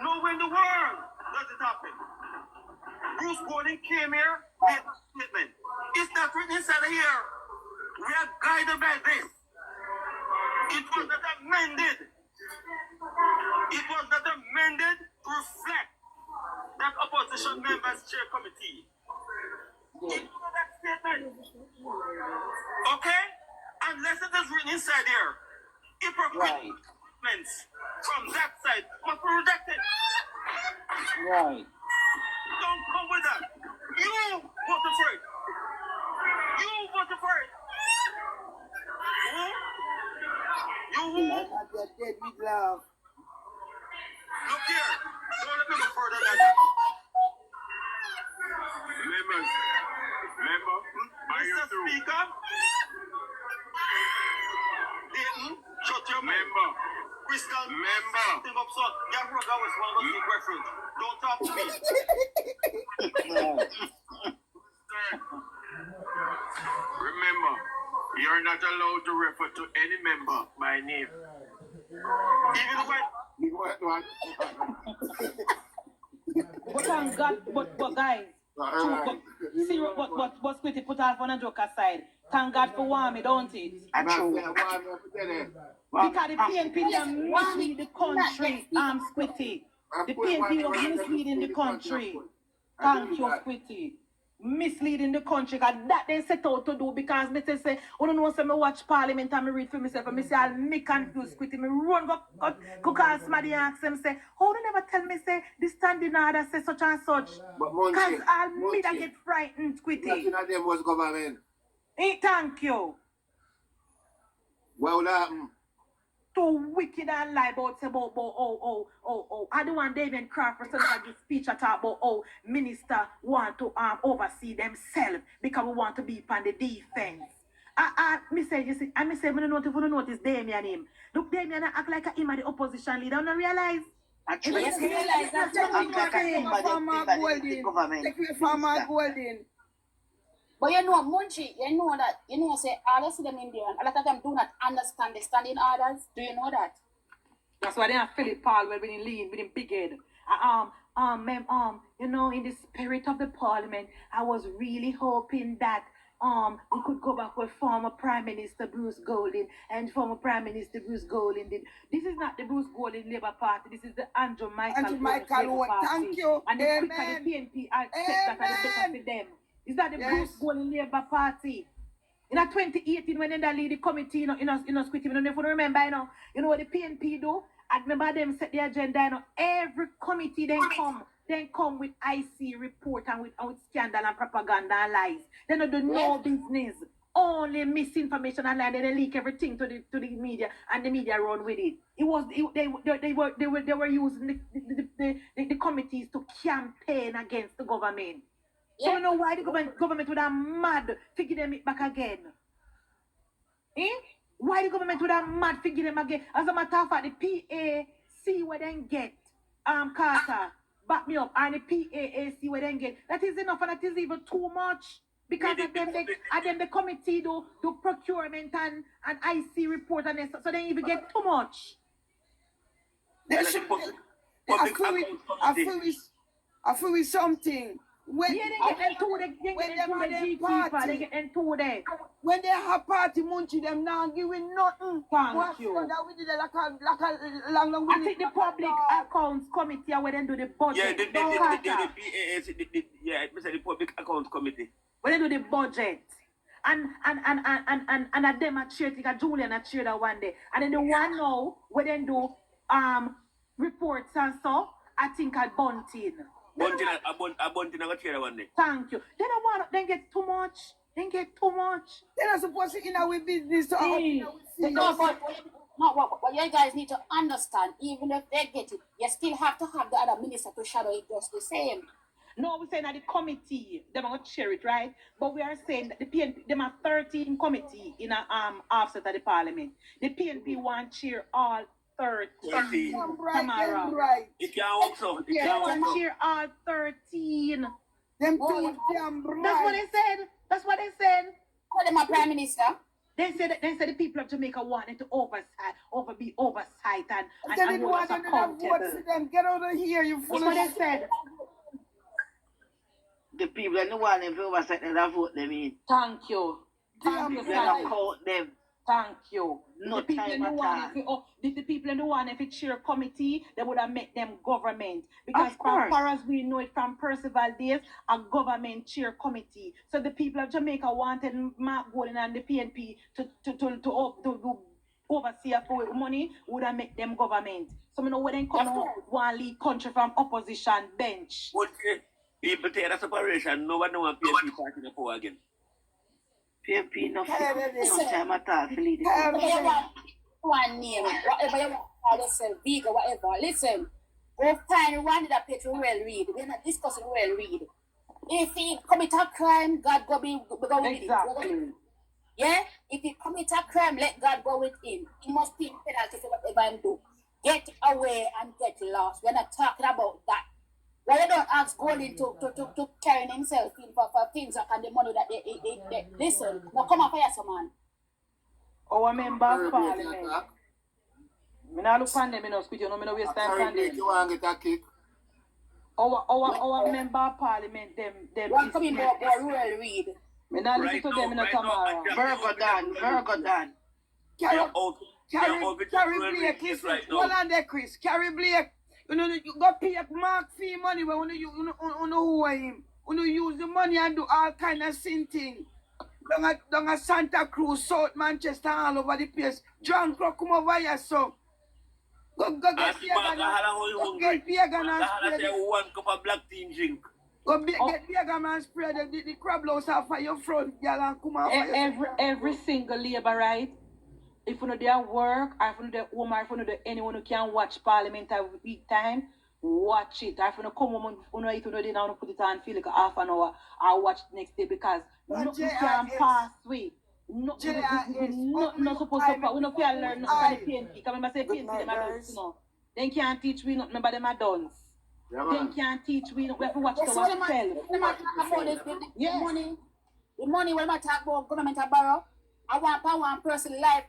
No way in the world does it happen. Bruce Gordon came here, made a statement. It's not written inside of here. We are guided by this. It was not amended. It was not amended to reflect that opposition members chair committee. It was that statement. Okay? Unless it is written inside here. Hypocritical statements from that side must be rejected. Right. Don't come with that. You voted for it. You voted for it. Who? You who? You're dead with love. Look here. Don't let me go further than that. Members. Member, are you Mr. through? Speaker. Dayton, shut your mouth. Member. Crystal, Member. thing up so. Your brother was one of the reference. Don't talk to me. Remember, you're not allowed to refer to any member by name. Even when But thank God, but guys, but Squitty put off on a joke aside. Thank God for Wami, don't it? Because the PNP them mislead the country, Squitty. The PNP was misleading the country. Thank you, Squitty. Misleading the country, because that they set out to do, because me say, I don't know, so me watch Parliament and me read for myself, and me say, I'll me confused, Squitty, me run go call somebody and ask them, say, how do you never tell me, say, this standing order say such and such? Because I'll me that get frightened, Squitty. Nothing of them was government. Thank you. What would happen? Too wicked and lie about I don't want David Crawford to give speech at all about minister want to oversee themselves because we want to be on the defense. Me say you see, me say me don't know if you don't notice Damien him. Look, Damien act like him the opposition leader. Don't realize. Actually, yes, realize that's Farmer Golden. But you know, Munchi, say all of them in there, and a lot of them do not understand the standing orders. Do you know that? That's why they have Philip Paul with him lean, with him big head. In the spirit of the parliament, I was really hoping that we could go back with former Prime Minister Bruce Golding, and former Prime Minister Bruce Golding did. This is not the Bruce Golding Labour Party. This is the Andrew Michael Labour Party. Thank you. And the quicker the PNP accept that, the better for them. Is that the Bruce Golding Labour Party? In 2018, when they lead the committee, Squitty, you know, if you remember, you know what the PNP do? I remember them set the agenda, every committee then come with IC report and with scandal and propaganda and lies. They don't do no business, only misinformation and lie. They leak everything to the media, and the media run with it. They were using the committees to campaign against the government. So you know why the government would have mad to give them it back again? Why the government would have mad to give them again? As a matter of fact, the PAC where they get Carter, back me up, and the PAAC where they get. That is enough, and that is even too much. Because of them the committee do procurement and IC report and so they even get too much. I feel with something. When they have party munching them now giving nothing. Thank you. We did like a long I think the public accounts committee where they do the budget. The public accounts committee. When they do the budget. And a them a chair, a Julian a chair that one day. And then the one now where they do reports and so, I think at Bunting. Bunting I chair one day. Thank you. They don't want they get too much. They're not supposed to in our business. But you guys need to understand, even if they get it, you still have to have the other minister to shadow it just the same. No, we're saying that the committee, they're going to share it, right? But we are saying that the PNP, they have 13 committee in a offset of the parliament. The PNP want to chair all 13 Damn right, tomorrow. them right. It can't work so. It They can't work want so. cheer all 13. Them Oh, two yeah. damn right. That's what they said. That's what they said. Call them a prime minister. They said the people of Jamaica wanted to be oversight and They hold didn't us want them to vote for accountable. them. Get out of here, you That's foolish. what they said. The people that don't want them to oversight and that vote them in. Thank you. Thank you, They don't Sandy. count them. Thank you. No the people time in the at one, all. if the people in the one, if it's chair committee, they would have made them government. Because Of from course. far as we know it from Percival days, a government chair committee. So the people of Jamaica wanted Mark Golden and the PNP to oversee for money, would have made them government. So we know when they come out with one lead country from opposition bench. But people take a separation. No one want PNP party in power again. PNP no Tired of this. no time at all to lead Tired it. of Whatever you this. want name, whatever you want call yourself, Vega, whatever. Listen, go find one that page to well read. We're not discussing well read. If he commit a crime, God go with Exactly. it. Yeah? If he commit a crime, let God go with him. He must pay penalty for whatever he do. Get away and get lost. We're not talking about that. Why you don't ask Golden to carry himself in for things and the money that they listen. Now come and fire some man. Our member of parliament. I not look on them, you know, Squid, you know, I no waste time on them. You want to get a kick? Our member of parliament, them One coming more rural read. Me not listen Right to now, them in right now, tomorrow. Virgo Dan. Carry Blake, listen. Hold on there, Chris. Carry Blake. You know, you go pay Mark fee money when you know who I am. You use the money and do all kind of sin thing. Down at Santa Cruz, South Manchester, all over the place. John Crow, come over here, so. Go get Pagan and spray the, one cup of black tea drink. get Pagan and spray the crab house off of your front, girl, and come over Every single labor right. If you know their work, or if you know their home, or if you know anyone who can watch Parliament at week time, watch it. Or if you know come home, you know, if you know they now put it on, feel like half an hour, or watch the next day because nothing can pass way. Nothing not supposed to pass. We don't feel learn nothing from the PNP. Come remember say PNP them are done, you know. They can't teach we nothing about them are done. They can't teach we have to watch the ourselves. Yes. The money when I talk about government a borrow, I want for one person life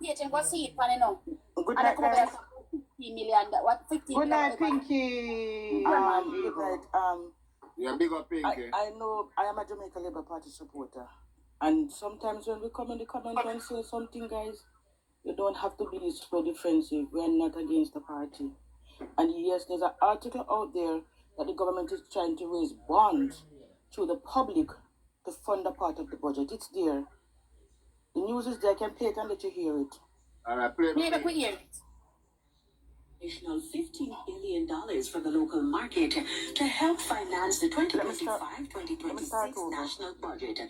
page and go see it, you know. Good And I night, come up guys. with 50 million, what 50 Good night, million. Pinky. Good night. Yeah, big up Pinky. I know I am a Jamaica Labour Party supporter. And sometimes when we come in the comment and say something, guys, you don't have to be so defensive. We are not against the party. And yes, there's an article out there that the government is trying to raise bonds to the public to fund a part of the budget. It's there. The news is there. I can play it and let you hear it. All right, play Maybe it. we hear it. Additional $15 billion from the local market to help finance the 2025-2026 national budget.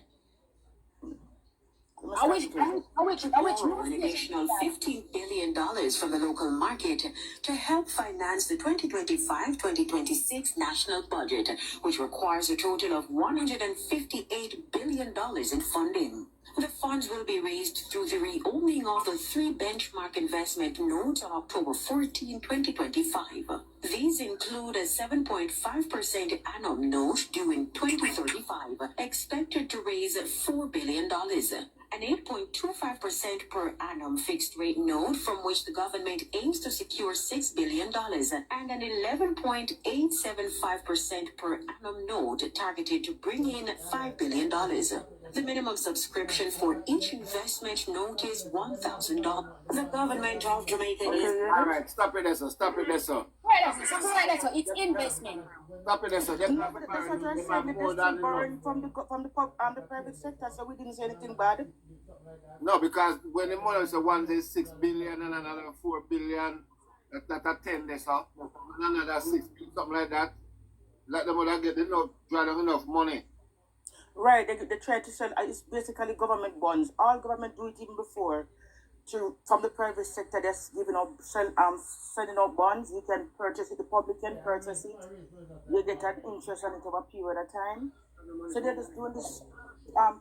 I wish An additional $15 billion from the local market to help finance the 2025-2026 national budget, which requires a total of $158 billion in funding. The funds will be raised through the reopening of the 3 benchmark investment notes on October 14, 2025. These include a 7.5% annum note due in 2035, expected to raise $4 billion. An 8.25% per annum fixed rate note from which the government aims to secure $6 billion, and an 11.875% per annum note targeted to bring in $5 billion. The minimum subscription for each investment note is $1,000. The government of Jamaica is... All right, stop it there, sir. Stop it there, sir. it's investment. Stop it there, sir. That's what I said. They're still borrowing from the private sector, so we didn't say anything bad. No, because when the money is one is 6 billion and another 4 billion, that's a 10 there, sir. And another 6 billion, something like that. Let them get enough money. Right, they try to sell, it's basically government bonds. All government do it even before. From the private sector, they're giving up, sending out bonds. You can purchase it, the public can purchase it. You get an interest on it over a period of time. So they're just doing this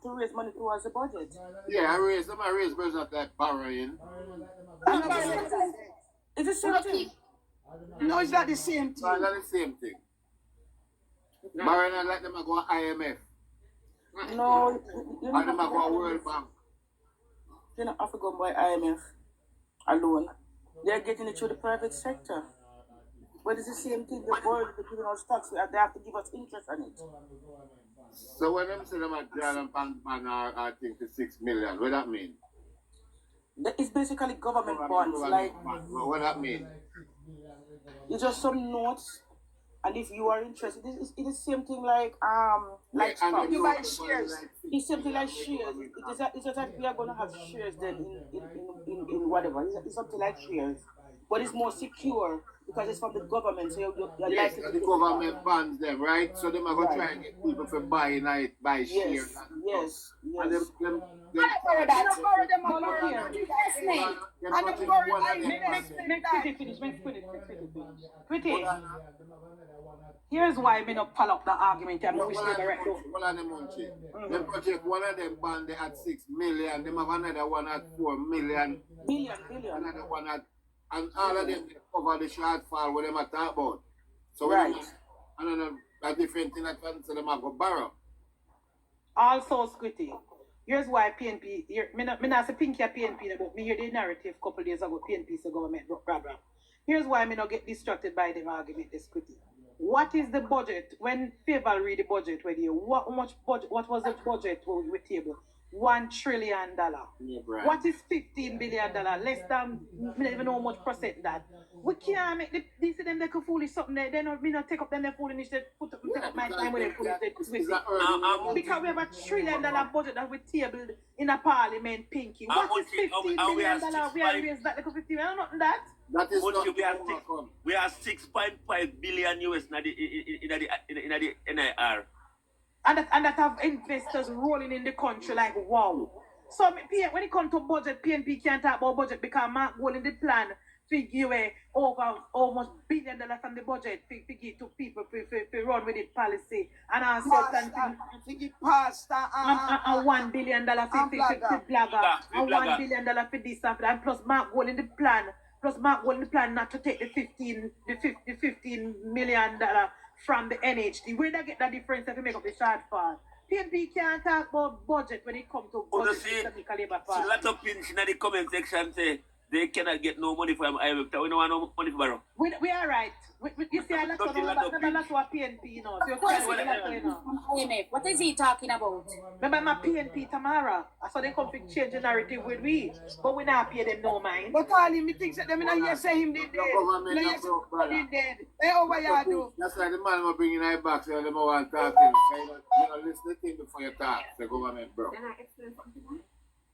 to raise money towards the budget. Yeah, I raise, but it's not like borrowing. It's the same thing. No, it's not the same No, it's thing. not the same thing. Barring like them a go IMF. No, you And don't them a have to go go World Bank. You don't have to go by IMF alone. They're getting it through the private sector. But it's the same thing. The board, they're giving us tax, and they have to give us interest on it. So when them say them a draw them pan I think for 6 million, what that mean? It's basically government bonds. Like, What that mean? it's just some notes. And if you are interested, it's the same thing like stock. You buy shares. It's something like shares. It's just like we are gonna have shares then in whatever. It's something like shares, but it's more secure because it's from the government. So you're Yes, likely to the get government bonds them, right? So them are going to try and get people for buying it, buy shares. Yes. And them Borrow that. Borrow them But up. look here. Investment. them And put the in borrow one of I them investment. Pretty. Here's why me not pull up the argument. I'm wish One they of them direct munchie, one of them munchie. Them project one of them bond they at 6 million, them have another one at 4 million, billion. another one at, and all of them they cover the shortfall what them are talk about. So Right. another a different thing that so them have go borrow. Also, Squitty. Here's why PNP. Me not say Pinky a PNP, but me hear the narrative couple days ago. PNP is a government program. Here's why me not get distracted by them argument. This Squitty. What is the budget? When Favor read the budget with you, what much budget? What was the budget we table? $1 trillion. Yeah, right. What is $15 billion? Less than, me don't even know how much percent that. We can't make these of them they could foolish something. They not me not take up them they foolish. They take up my time with them foolish. They twist it. Because we have $1 trillion budget that we tabled in a parliament, Pinky. What is $15 billion? We are raised that like 15. I don't know nothing that. That is not we are 6.5 billion US in the NIR. And that have investors rolling in the country like wow. So when it comes to budget, PNP can't talk about budget because Mark Gold in the plan figure over almost $1 billion from the budget figure to people to run with it policy and our certain Figure pasta and $1 billion for blogger and $1 billion for this and that, and plus Mark Gold in the plan. Plus Mark Gold in the plan not to take the $15 million from the NHD. Where they get that difference if you make up the shortfall? PNP can't talk about budget when it comes to budget. See a lot of pins in the comment section say they cannot get no money from IMF. We don't want no money for borrow. We are right. You see a lot of PNP, you know. So you can't get a lot, you know. IMF. What is he talking about? Remember my PNP Tamara. So they come to change the narrative with we. But we not pay them no mind. But all him, me think that them in a year say him did dead. government In a year not say broke, him brother. did dead. Hey, how what you do? That's why the man will bring in our back so them want to talk to him. So you know, listen to the thing before you talk. The government broke.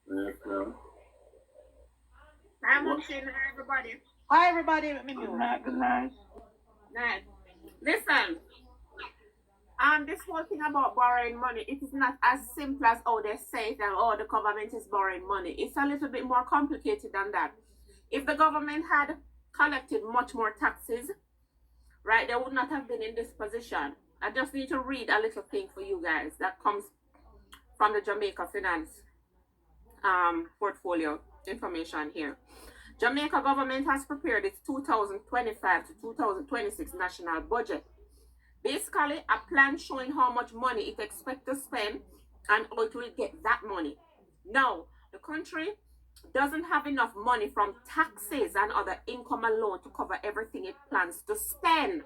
Yeah, bro. I'm watching everybody. Hi everybody. Let me know. Good night. Nice. Listen. This whole thing about borrowing money, it is not as simple as how they say it and the government is borrowing money. It's a little bit more complicated than that. If the government had collected much more taxes, right, they would not have been in this position. I just need to read a little thing for you guys that comes from the Jamaica Finance portfolio information here. Jamaica government has prepared its 2025 to 2026 national budget. Basically, a plan showing how much money it expects to spend and how it will get that money. Now, the country doesn't have enough money from taxes and other income alone to cover everything it plans to spend.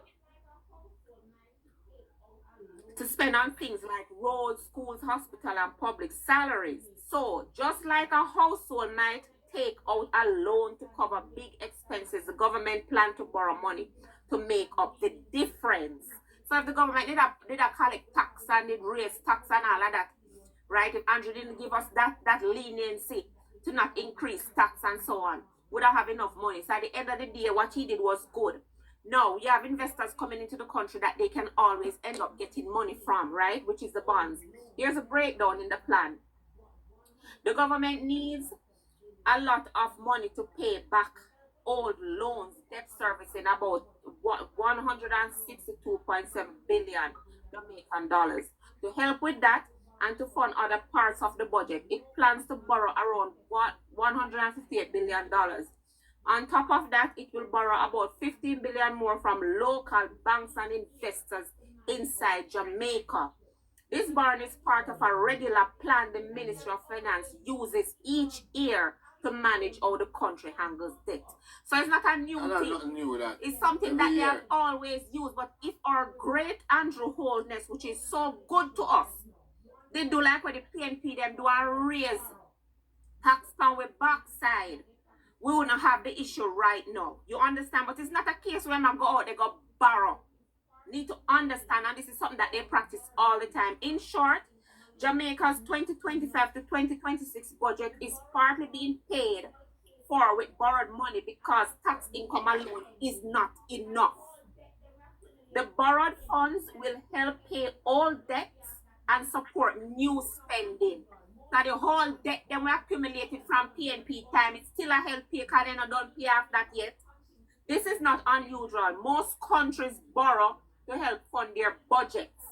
To spend on things like roads, schools, hospital, and public salaries. So, just like a household might take out a loan to cover big expenses, the government plan to borrow money to make up the difference. So if the government did a collect tax and did raise tax and all of that, right? If Andrew didn't give us that leniency to not increase tax and so on, would I have enough money? So at the end of the day, what he did was good. Now, you have investors coming into the country that they can always end up getting money from, right? Which is the bonds. Here's a breakdown in the plan. The government needs a lot of money to pay back old loans, debt servicing about 162.7 billion Jamaican dollars. To help with that and to fund other parts of the budget, it plans to borrow around $158 billion. On top of that, it will borrow about 15 billion more from local banks and investors inside Jamaica. This borrowing is part of a regular plan the Ministry of Finance uses each year to manage how the country handles debt. So it's not a new thing. Nothing new with that. It's something Every that they year. have always used. But if our great Andrew Holness, which is so good to us, they do like what the PNP them do and raise tax on with backside, we wouldn't have the issue right now. You understand? But it's not a case where I go out, they go borrow. Need to understand, and this is something that they practice all the time. In short, Jamaica's 2025 to 2026 budget is partly being paid for with borrowed money because tax income alone is not enough. The borrowed funds will help pay all debts and support new spending. So the whole debt that we accumulated from PNP time, it's still a help pay because they don't pay off that yet. This is not unusual. Most countries borrow to help fund their budgets.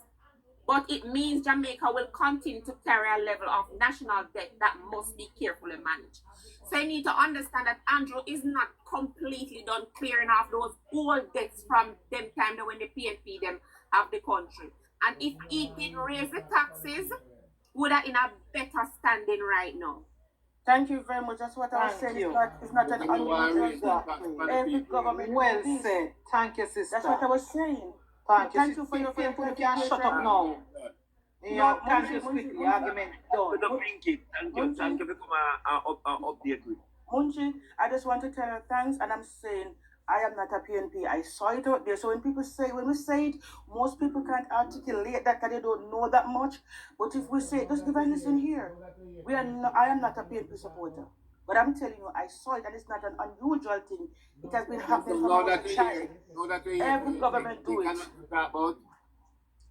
But it means Jamaica will continue to carry a level of national debt that must be carefully managed. So you need to understand that Andrew is not completely done clearing off those old debts from them time when the PNP them have the country. And if he did raise the taxes, would have in a better standing right now. Thank you very much. That's what I was saying. It's not an unusual thing. Every government. Well said. Thank you, sister. That's what I was saying. Thank you for your you can shut up now. Yeah, thank you quickly. Argument done. Thank you for coming update with. Munchi, I just want to tell her thanks, and I'm saying I am not a PNP. I saw it out there. So when we say it, most people can't articulate that because they don't know that much. But if we say it, just give a listen here. I am not a PNP supporter. But I'm telling you, I saw it, and it's not an unusual thing. It has been happening from a child. Every government do it.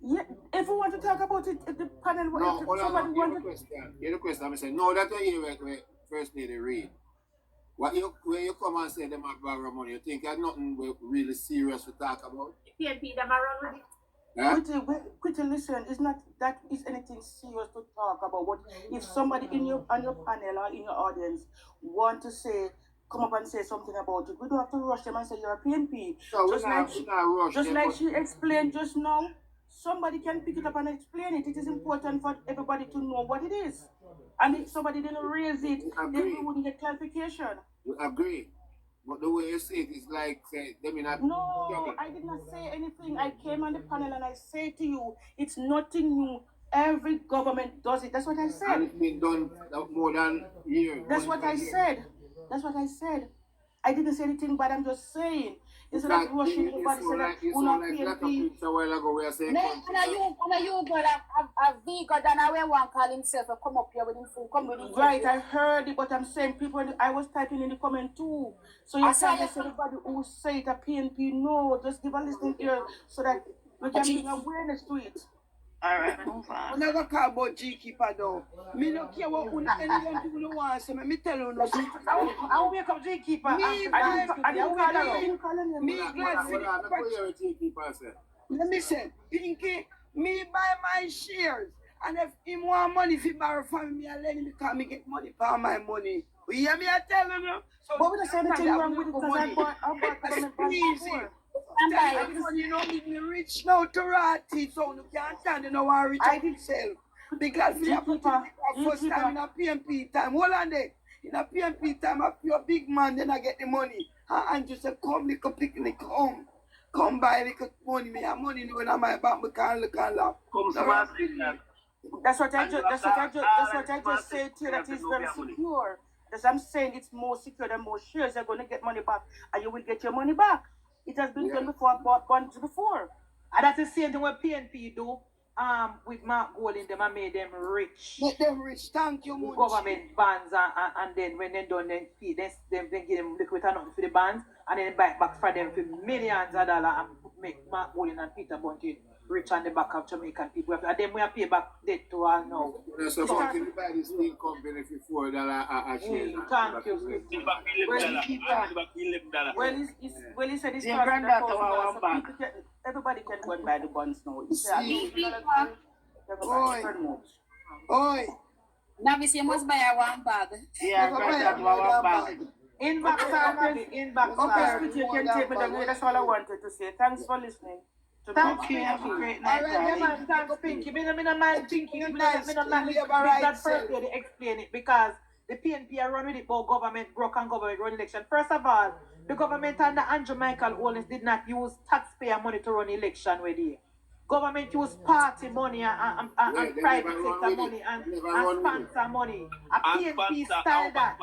Yeah, if we want to talk about it, if the panel somebody want to... Here's the question. I'm saying, no, that you hear where First Lady read. When you come and say them have borrow money, you think there's nothing really serious to talk about? PNP them around with it. Quickly listen, it's not that is anything serious to talk about. But if somebody on your panel or in your audience want to come up and say something about it, we don't have to rush them and say you're a PNP. No, just like she explained just now, somebody can pick it up and explain it. It is important for everybody to know what it is. And if somebody didn't raise it, then we wouldn't get clarification. You agree. But the way you say it is like, No, I did not say anything. I came on the panel and I say to you, it's nothing new. Every government does it. That's what I said. And it's been done more than years. That's what I said. I didn't say anything, but I'm just saying. It's like rushing everybody say that you girl a vegan and I want call himself a come up here with him food. Come with him. Right, I heard it, but I'm saying people, I was typing in the comment too. So you can't just everybody who say it a PNP, no, just give a listen here so that we can bring awareness to it. Alright, move on. I'm never call about G-Keeper though. Me don't care what anyone people want, so me tell you no. I will wake up G-Keeper. I didn't call him. Me glad for the let me say, Pinky, me buy my shares. And if him want money, if he borrow from me, I let him because me get money for my money. You hear me? I tell him. So but we don't say anything wrong with it because I bought government bonds before. You know, me rich now to rotty, so you can't stand you know how rich I did sell. Because we have put first time in a PNP time. Hold on there. In a PNP time, I feel a big man, then I get the money. And just say, come, little picnic, come. Come buy little money. Me have money when I'm my bank, we can't look and laugh. That's what I just said to you, that is very secure. As I'm saying, it's more secure than most shares. You're going to get money back, and you will get your money back. It has been done before, bought bonds before. And that's the same thing what PNP do with Mark Golding, them and made them rich. Make them rich, thank you, with government bonds, and then when they done, then give them liquid and nothing for the bonds, and then buy back for them for millions of dollars and make Mark Golding and Peter Bunting rich on the back of Jamaican people. And then we have pay back debt to all now. So how can you buy this thing company for $4 a share? Thank you. Well, he said it's everybody can go and buy the bonds now. Oi. Now we see must buy one bag. Yeah, one bag. Inbox service, inbox service. You can take me down here. That's all I wanted to say. Thanks for listening. Thanks, Pinky. Have a great night. Yeah, man. Thanks, Pinky. Me no mind Pinky. Me no mind. That first day they explain it because the PNP are run with it, but government broke and government run election. First of all, the government under Andrew Michael Owens did not use taxpayer money to run election with it. Government use party money and private sector money and sponsor money. A PNP style that.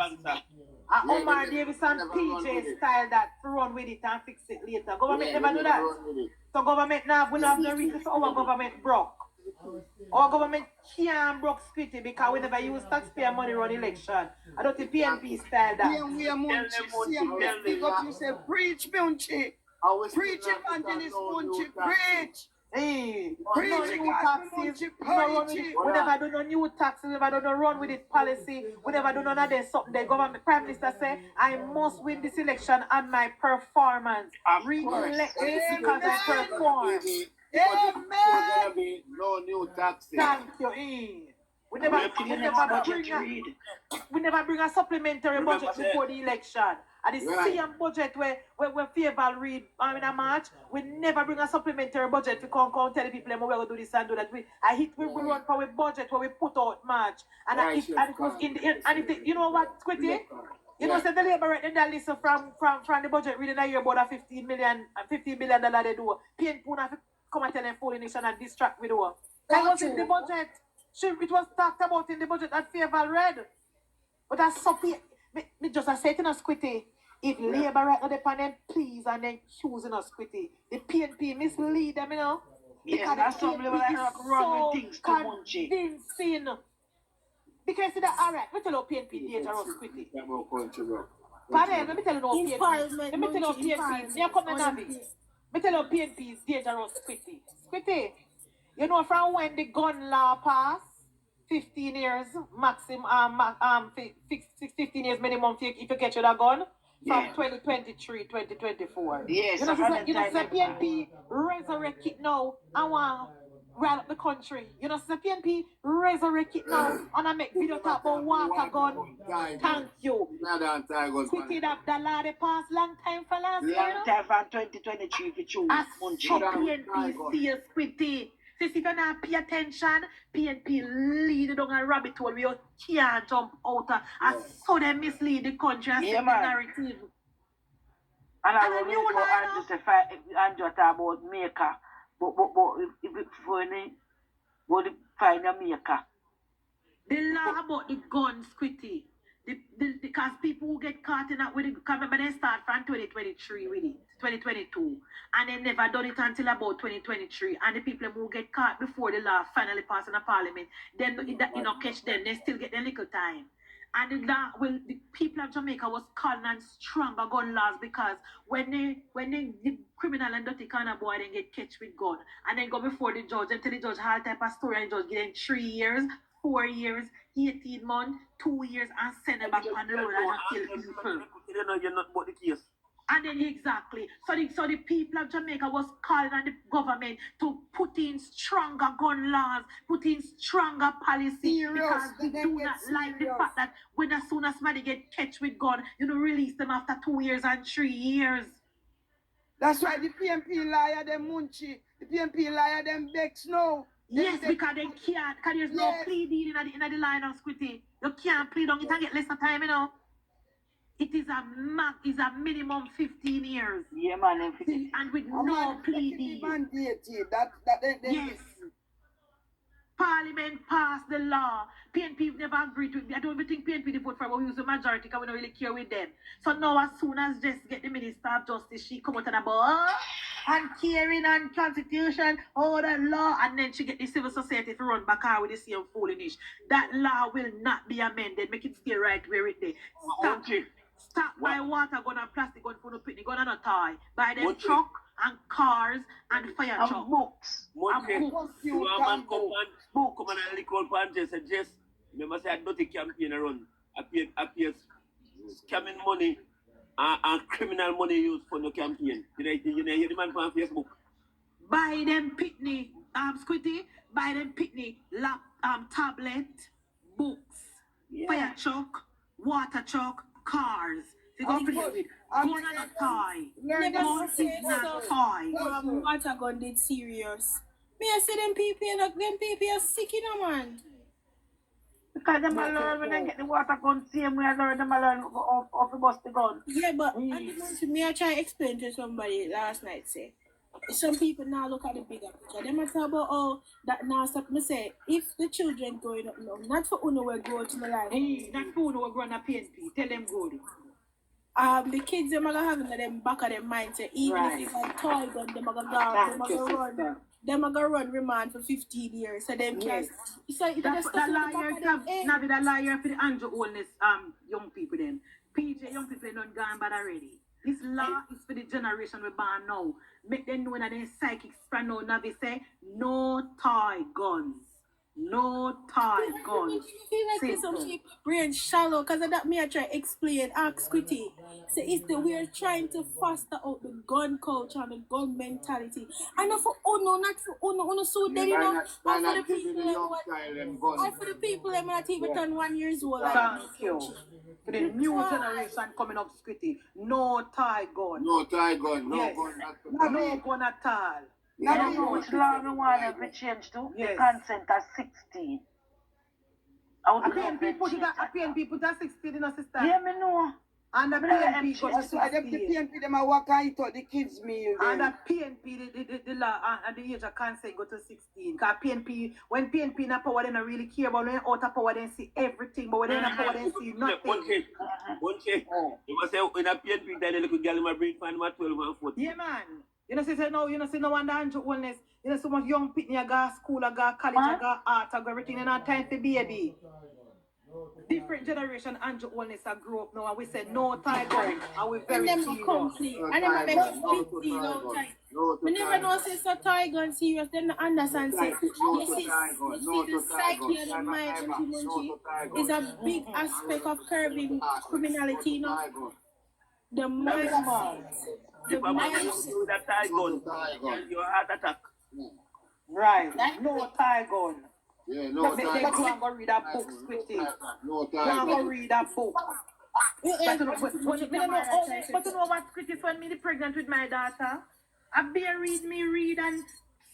Omar Davis and PJ style that to run with it and fix it later. Government never do that. So government now will have no reason for our government broke. Our government can't broke Squitty because we never use taxpayer money run election. I don't think PNP style that. Pick up yourself, preach, Munchie. Preach, evangelist Munchie, preach. Hey, Preach, no new taxes. We never do no new taxes. We never do no run with it policy. We never do none of this something. The government prime minister say, I must win this election on my performance. Re-elect me because I perform. Amen. No new taxes. Thank you. We never bring a supplementary budget before the election. And the same budget where favor read in a March, we never bring a supplementary budget to come tell the people we're going to do this and do that. We run for a budget where we put out March. And it was in the end. And you know what, Squitty? You know, so the labor right in that list from the budget reading a year about $15 million they do. PNP have to come and tell them full nation and distract with the That was in the budget. It was talked about in the budget that favor read. But that's something. Me just say to us, Squitty, if Labour right now depend them, please, and then choosing us, Squitty. The PNP mislead them, you know. Yes, that's some level like wrong with things to Munchie. Convincing. Because see that, alright, let me tell you PNP data us, Squitty. Pardon, let me tell you no PNP. Let me tell you PNP. You come and have it. Let me tell you PNP's data us, Squitty. Squitty, you know from when the gun law passed, 15 years maximum, 15 years minimum if you catch with a gun from 2023, 2024. Yes, you know, PNP resurrect it now. I want rile up the country. You know, PNP resurrect it now. And I make video talk about water gun. Thank you. Quickly that law they passed long time for last year. Long time from 2023 for choose. So PNP see a Squitty. So if you not pay attention, PNP lead down a rabbit hole where you can't jump out. And so they mislead the country and set the narrative. And I will go and justify and just about maker. But if it's funny, but find a maker. The law about the guns, Squitty. Because people who get caught in that with it, remember they start from 2023 with it, 2022, and they never done it until about 2023. And the people who get caught before the law finally pass in the parliament, then you know catch them, they still get their little time. And the people of Jamaica was calling on stronger gun laws because when the criminal and dirty kind of boy then get catch with gun and then go before the judge and tell the judge all type of story and the judge give them 3 years, 4 years, 18 months, 2 years, and send them back on the road and kill people. You know, you're not about the case. And then exactly. So the people of Jamaica was calling on the government to put in stronger gun laws, put in stronger policy. Because they do not like the fact that when as soon as somebody get catch with gun, you know, release them after 2 years and 3 years. That's why the PNP liar them Munchie. The PNP liar them Bex now. Yes, because they can't, because there's no plea deal in the line of Squitty. You can't plead on it and get less of time, you know. It is a minimum 15 years. Yeah, man. And with no plea deal. Yes. Parliament passed the law. PNP never agreed to it. I don't even think PNP did vote for it, but we use the majority because we don't really care with them. So now as soon as Jess get the Minister of Justice, she come out and about and caring and constitution, all that law, and then she get the civil society to run back out with the same foolishness. That law will not be amended. Make it stay right where it is. Stop by water gun and plastic gun for no picnic gun and a tie. Buy them truck and cars and fire truck. And books. And books. You man come and lick on Jess and Jess. Remember say I don't take campaign around. Appears scamming money and criminal money used for the campaign. You know hear the man from Facebook. Buy them picnic, Squitty, buy them picnic, tablet, books, fire truck, water truck, cars. They go play with. Gun and a toy. Yeah, Gun is not a toy. Water gun did serious. Me I say them people are sick, you know, man. Because them a learn when they get the water gun, same way I learn them a learn off the bust the gun. Yeah, but at the moment, me I try to explain to somebody last night, say, some people now look at the bigger picture. They might talk about, oh, that now stop. Me say, if the children growing up now, not for Uno will grow to the life. Hey, not for Uno will grow on a PNP. Tell them good. The kids them are gonna have in them back of their mind, say, even if it's a toy gun, them are gonna run. Them are gonna run remand for 15 years. So them kids. So that liar for the Andrew Oldness young people then. PJ young people don't gone bad already. This law is for the generation we born now. Make them know that they psychic span now. Now they say no toy guns. No toy guns. I feel like some people brain shallow because of that me I try to explain, ask Quitty. So it's the we're trying to foster out the gun culture and the gun mentality. And not for Uno, not for Uno so dead enough. And for the people them not even turn 1 year old. Thank you. For the new generation coming up, Squitty, no tie gun. No tie gun, no gun at all. Now, you know which law we want to change to? The consent at 16. A PNP put at 16 in a sister. Yeah, me know. And the PNP got to 16. The PNP, them are working it out, the kids meal. And the PNP, the law and the age of consent go to 16. Because PNP, when PNP in a power, they don't really care about when out of power, they see everything. But when they're in a power, they see nothing. One check. You must say, in a PNP, they look at girl in my brain, find my 12 and 14. Yeah, man. You know, say no, you know, say no one Andrew Wellness. You know, so much young people, I got school, I got college, I got art, I got everything, and I time for baby. Different generation Andrew Wellness I grew up now, and we said no tiger, and we very serious. I never make it 15 no time. We never know say so tiger serious, they don't understand say the psyche and the mind of humanity is a big aspect of curbing criminality, you know. The mindset. If I want to do that tie gun, your heart attack. Right. No tie gun. Yeah, no tie gun. They go and go read a book, Squitty. No tie gun. Go read a book. But you know what, Squitty, when me pregnant with my daughter, I bear read and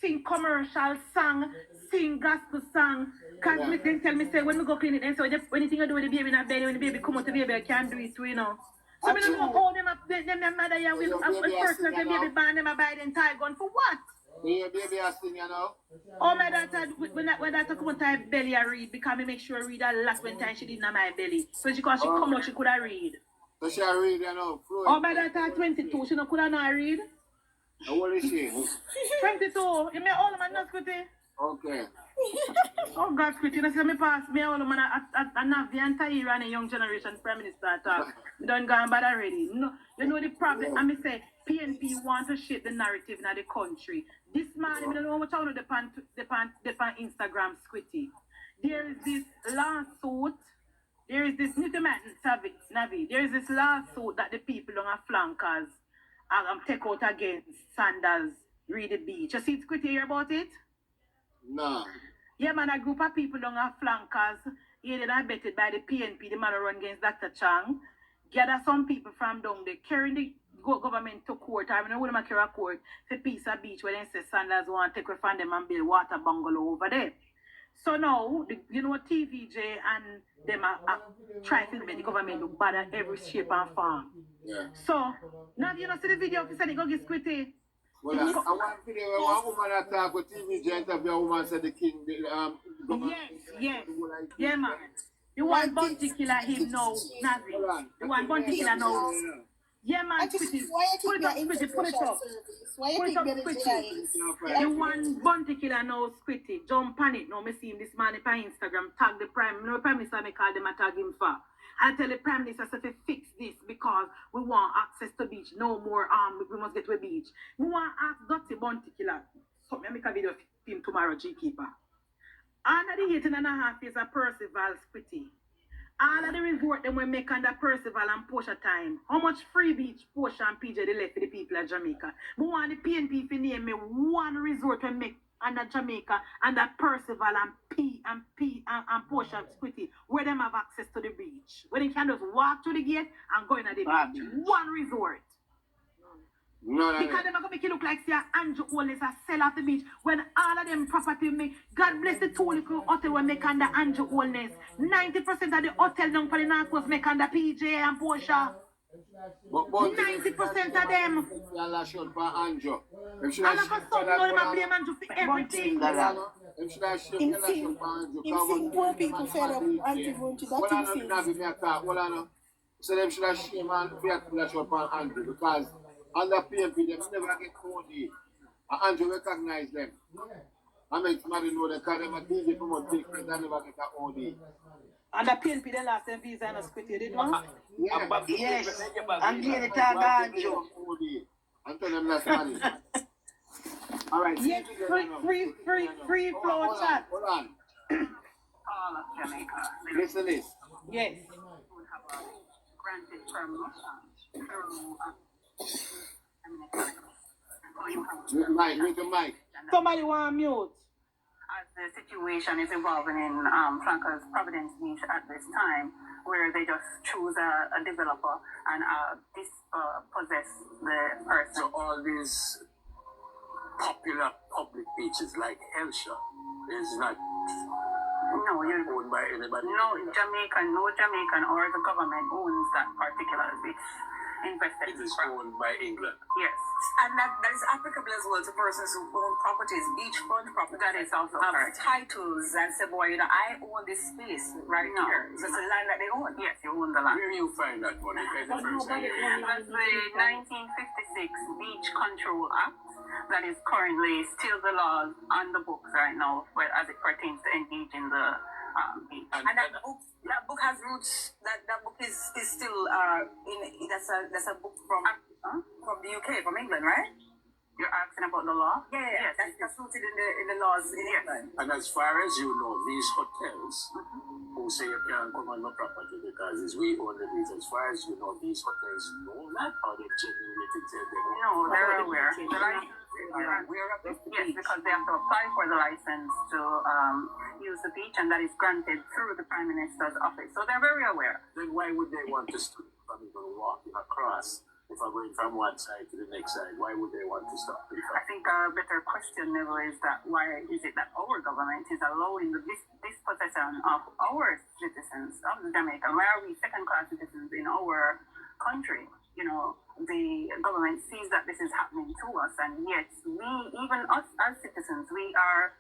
sing commercial song, sing gospel song. Because then tell me, say, when we go clean it, and so anything I do with the baby in a belly, when the baby come out the baby, I can't do it too, you know. So I don't know how them mother here will first of the baby born them a buy them tie gun for what? Yeah, baby I sing, you know. Oh my daughter when that come out her belly I read because I make sure I read a lot when time she didn't have my belly. So she come out she could have read. So she read, you know. Oh my daughter 22, she no could have not read. How old is she? 22. You may all man not Squitty. Okay. Oh God, Squitty, you know, see me pass me all man I have the entire and a young generation prime minister talk. You don't go bad already. No, you know the problem. I mean say PNP want to shape the narrative in the country. This man, I don't know what I know the Instagram, Squitty. There is this lawsuit. There is this Navi. There is this lawsuit that the people on our flankers take out against Sanders, Reedy Beach. You see it, Squitty, hear about it? No. Yeah, man, a group of people on our flankers, aided and abetted by the PNP, the man who run against Dr. Chang, gather some people from down there, carrying the government to court, I mean, I carry a court for Pisa Beach, where they say Sanders want to take from them and build water bungalow over there. So now, you know, TVJ and them are trying to make the government look bad at every shape and form. Yeah. So, now you know, see the video, if you said they go get Squitty. Well, I want video where one woman attack with TVJ interview, a woman said the king, Yes. Yeah, man. The one bounty killer him now, Navi. The one bounty killer now. Yeah, man, Squitty. Put it up, Squitty, put it up. Put it up, Squitty. The one bounty killer now, Squitty. Jump on it now. Me see him this man on Instagram. Tag the prime. No prime minister, me call them, I tag him for. I tell the prime minister to fix this because we want access to beach. No more we must get to a beach. We want to ask Dottie bounty killer. So me make a video of him tomorrow, G Keeper. Under the 18.5 years of Percival, Squitty. All of the resort them we make under Percival and Portia time. How much free beach Portia and PJ they left for the people of Jamaica? We want the PNP to name me one resort we make under Jamaica, and that Percival and Portia Squitty, where them have access to the beach, where they can just walk to the gate and go in at the beach. One resort. No, because they're not going to make it look like say Andrew Holness a sell off the beach when all of them property make. God bless the two little hotel when make under Andrew Holness. 90% of the hotel down for the North Coast make under PJ and Portia. 90% of them. Allah should for Andrew. And like a son, no, them blame Andrew for everything. Him seen poor people fed up anti-voting. That's him. So them should have shame and fear should for Andrew because under PNP them never get OD. And Andrew recognize them. I mean, somebody know that because them a DJ promote things they never get an OD. And the PNP they lost them visa and a squitty, did one? Yes. And then it a Andrew. And tell them that's money. All right. Yes, free flow chat. Hold on. Listen this. Yes. Granted Mute the mic. Somebody want mute. As the situation is evolving in Flankers Providence Beach at this time, where they just choose a developer and dispossess the person. So all these popular public beaches like Helsha is not owned by anybody? No Jamaican or the government owns that particular beach. Invested. It is owned by England. Yes. And that is applicable as well to persons who own properties, beachfront properties. That is also correct. Titles and say, boy, I own this space right here. So it's a land that they own. Yes, you own the land. Where you find that money? That's the 1956 Beach Control Act that is currently still the law on the books right now, as it pertains to engaging the beach. And that book has roots. That book is still that's a book from the UK, from England, right? You're asking about the law? Yeah. That's rooted in the laws in England. And as far as you know, these hotels who say you can't come on no property because it's we own the beach, as far as you know, these hotels know that, or they genuinely tell them? No, they're aware. Yes, because they have to apply for the license to use the beach, and that is granted through the Prime Minister's office. So they're very aware. Then why would they want to stop people walking across? If I'm going from one side to the next side, why would they want to stop people? I think a better question, Neville, is that why is it that our government is allowing the dispossession of our citizens of Jamaica? Why are we second-class citizens in our country? You know, the government sees that this is happening to us, and yet even us as citizens, we are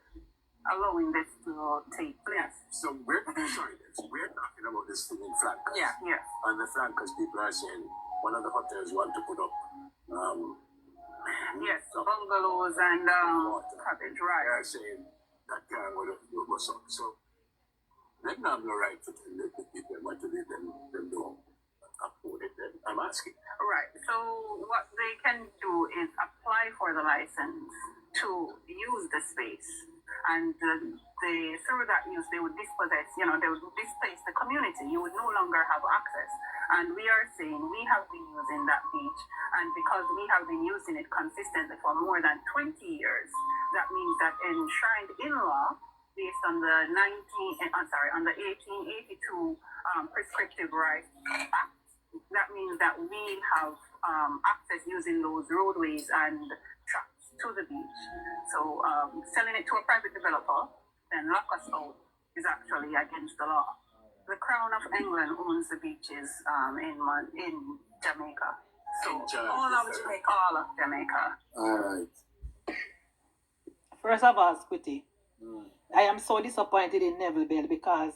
allowing this to take place. So we're talking about this thing in Flankers. Yeah. And the Flankers people are saying one of the hotels want to put up bungalows and cottage, right? They are saying that can't go up. So they don't have no right to tell the people what to do, them don't afford it. I'm asking. Right. So what they can do is apply for the license to use the space, and through that use they would dispossess. They would displace the community. You would no longer have access. And we are saying we have been using that beach, and because we have been using it consistently for more than 20 years, that means that enshrined in law, based on the 1882 Prescriptive Rights Act, that means that we have access using those roadways and tracks to the beach. So selling it to a private developer, then lock us out, is actually against the law. The Crown of England owns the beaches in Jamaica. So all of Jamaica. All right. First of all, Squitty, I am so disappointed in Neville Bell because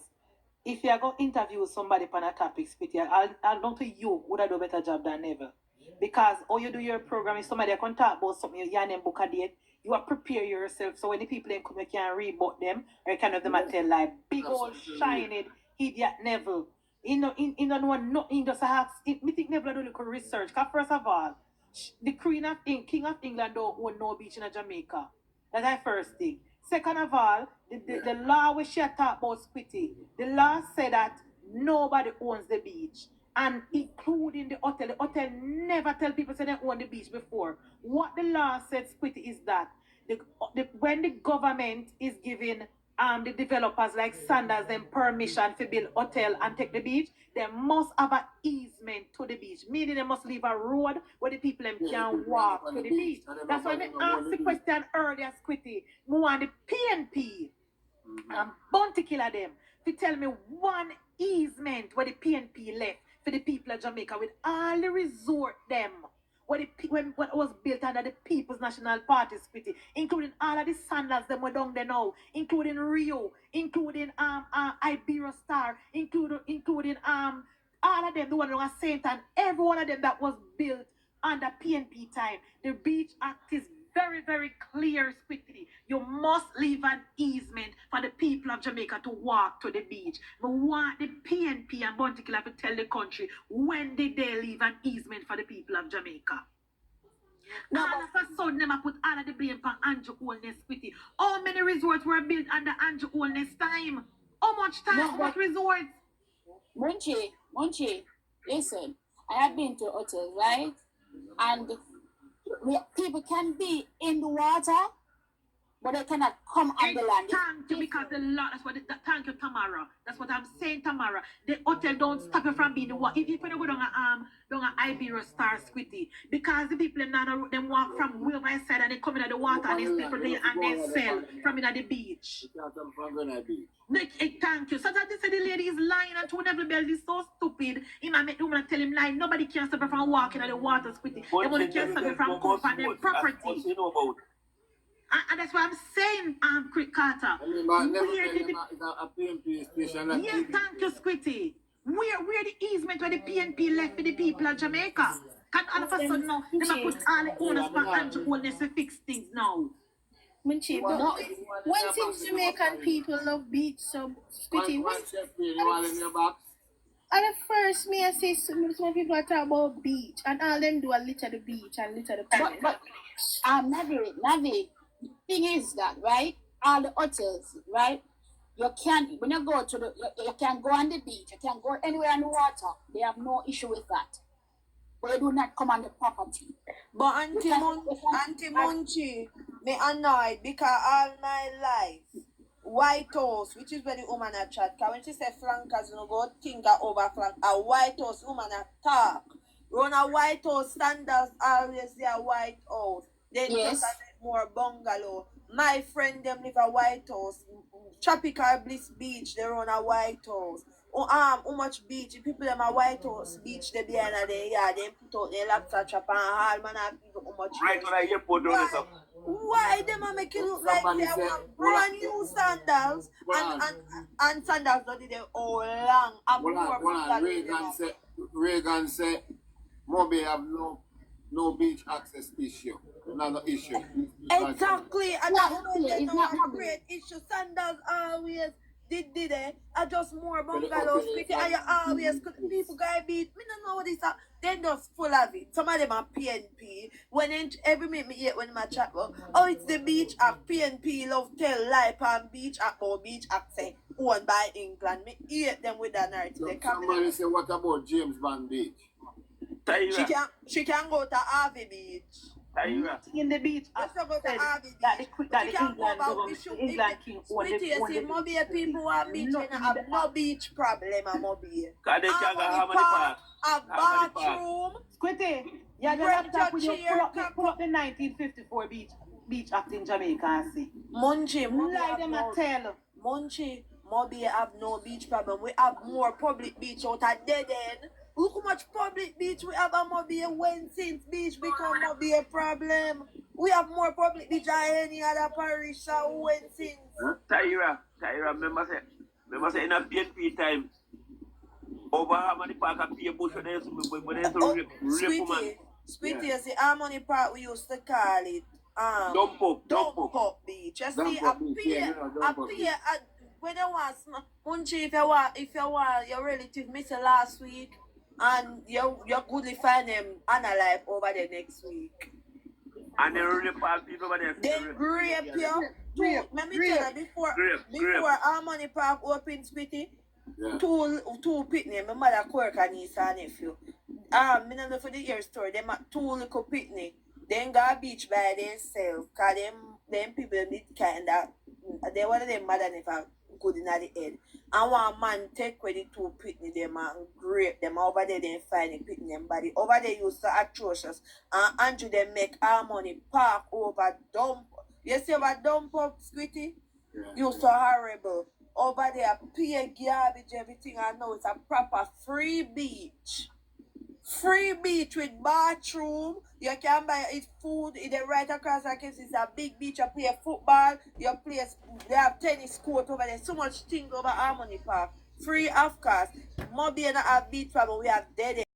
if you are going to interview somebody on a topic, Squitty, I'll know to you would I do a better job than Neville. Because all you do your program is somebody can talk about something, you and them book a date, you are prepare yourself so when the people then come, you can rebut them or you can have them tell like big old shiny idiot Neville. You don't know nothing, just ask. Me think Neville do little research. Because first of all, the King of England don't own no beach in Jamaica. That's the first thing. Second of all, the law we she talk about Squitty, the law said that nobody owns the beach. And including the hotel never tell people say they own the beach before. What the law said, Squitty, is that when the government is giving the developers like Sanders them permission to build hotel and take the beach, they must have an easement to the beach. Meaning they must leave a road where the people can walk to the beach. That's why I asked the question earlier, Squitty. I want the PNP and bounty killer them to tell me one easement where the PNP left for the people of Jamaica with all the resort them when was built under the People's National Party, Squitty, including all of the sandals them were down there now, including Rio, including Iberia Star, including all of them, the one on Saint and every one of them that was built under PNP time. The Beach Act is very, very clear, Squitty. You must leave an easement for the people of Jamaica to walk to the beach. We want the PNP and Bounty Killer to tell the country when did they leave an easement for the people of Jamaica. Now, all of a sudden, them put all of the blame for Andrew Holness, Squitty. How many resorts were built under Andrew Holness time? How much time? How much resorts? Munchie, listen, I have been to hotels, right? And people can be in the water, but they cannot come on the land. Thank you, because the law, thank you, Tamara. That's what I'm saying, Tamara. The hotel don't stop you from being in the water. If you go down a Iberia Star, Squitty, because the people them walk from wherever I said and they come in the water and they people there and they sell from in the beach. Thank you. So that they say the lady is lying and to never bell is so stupid. He might make the woman tell him lie. Nobody can stop her from walking in the water, Squitty. They only can stop her from coming on their property. And that's what I'm saying, Quick Carter. Yes, thank you, Squitty. Where the easement where the PNP left for the people of Jamaica? Can all of a sudden now, they might put all the owners for Andrew Holness to fix things now. Munchie, but when things Jamaican people love beach, so Squitty, at the first, me I say some people are talking about beach, and all them do a litter the beach and litter the planet. But Navi, thing is that, right? All the hotels, right? You can't, when you go to you can go on the beach, you can go anywhere in the water. They have no issue with that. But they do not come on the property. But Auntie Munchie, me annoyed because all my life, White House, which is where the woman a chat, because when she say flankers, you know, go think over flank, a White House woman a talk. Run a White House, standards always say a White House. Then just a more bungalow. My friend them live a White House. Tropical Bliss Beach, they run a White House. How much beach? People them a White House beach they behind there, yeah, they put out their lobster trap and all man have how much. Right on the airport down there. Why them a make it look like they want brand new sandals and sandals that they all long. Reagan said Moby have no beach access issue. Another issue. Exactly. And that's not a great issue. Sandals always did it. I just more bungalows. And you always people guy beat. Me don't know what this are. They just full of it. Some of them are PNP. When every minute me hear when my chat about, oh, it's the beach app. PNP love tell lie on beach app or beach accent owned by England. Me hear them with that narrative. Somebody say, what about James Bond Beach? She can go to Harvey Beach. In the beach, let's go to Harvey Beach. That the England king Mobile people want beach, they have no beach problem at Mobile. A bathroom. Squitty, yeah, you have to pull up the 1954 beach act in Jamaica and see. Munchie, Mobile have no beach problem. We have more public beach out at dead end. Look how much public beach we have at Mobile when since beach become Mobile problem. We have more public beach than any other parish when since. Tyra, remember say in a PNP time, over Harmony Park a P bush when they used to rape woman. Sweetie, you see Harmony Park we used to call it Dump up beach. You see when you want Munchie, if you want your relative miss last week and you goodly find them alive over the next week. And they really pass people over there. They rape you. Let me tell you, before Harmony Park opened, Smitty, two pitney, my mother Quirk and niece and nephew. Me not know for the year story, them two little pitney. Then go a beach by themselves, cause them people need kinda they one of them mad and if I good in the head. And one man take credit to pitney them and grape them over there then find the pitney them body. Over there used to atrocious. And Andrew them make our money park over dump. You see over dump up Squitty? Used to horrible. Over there pay garbage, everything I know it's a proper free beach. Free beach with bathroom. You can buy it food in the right across the case. It's a big beach. You play football. You play. They have tennis court over there. So much thing over Harmony Park. Free of course. Mobi and have beach, but we have dead.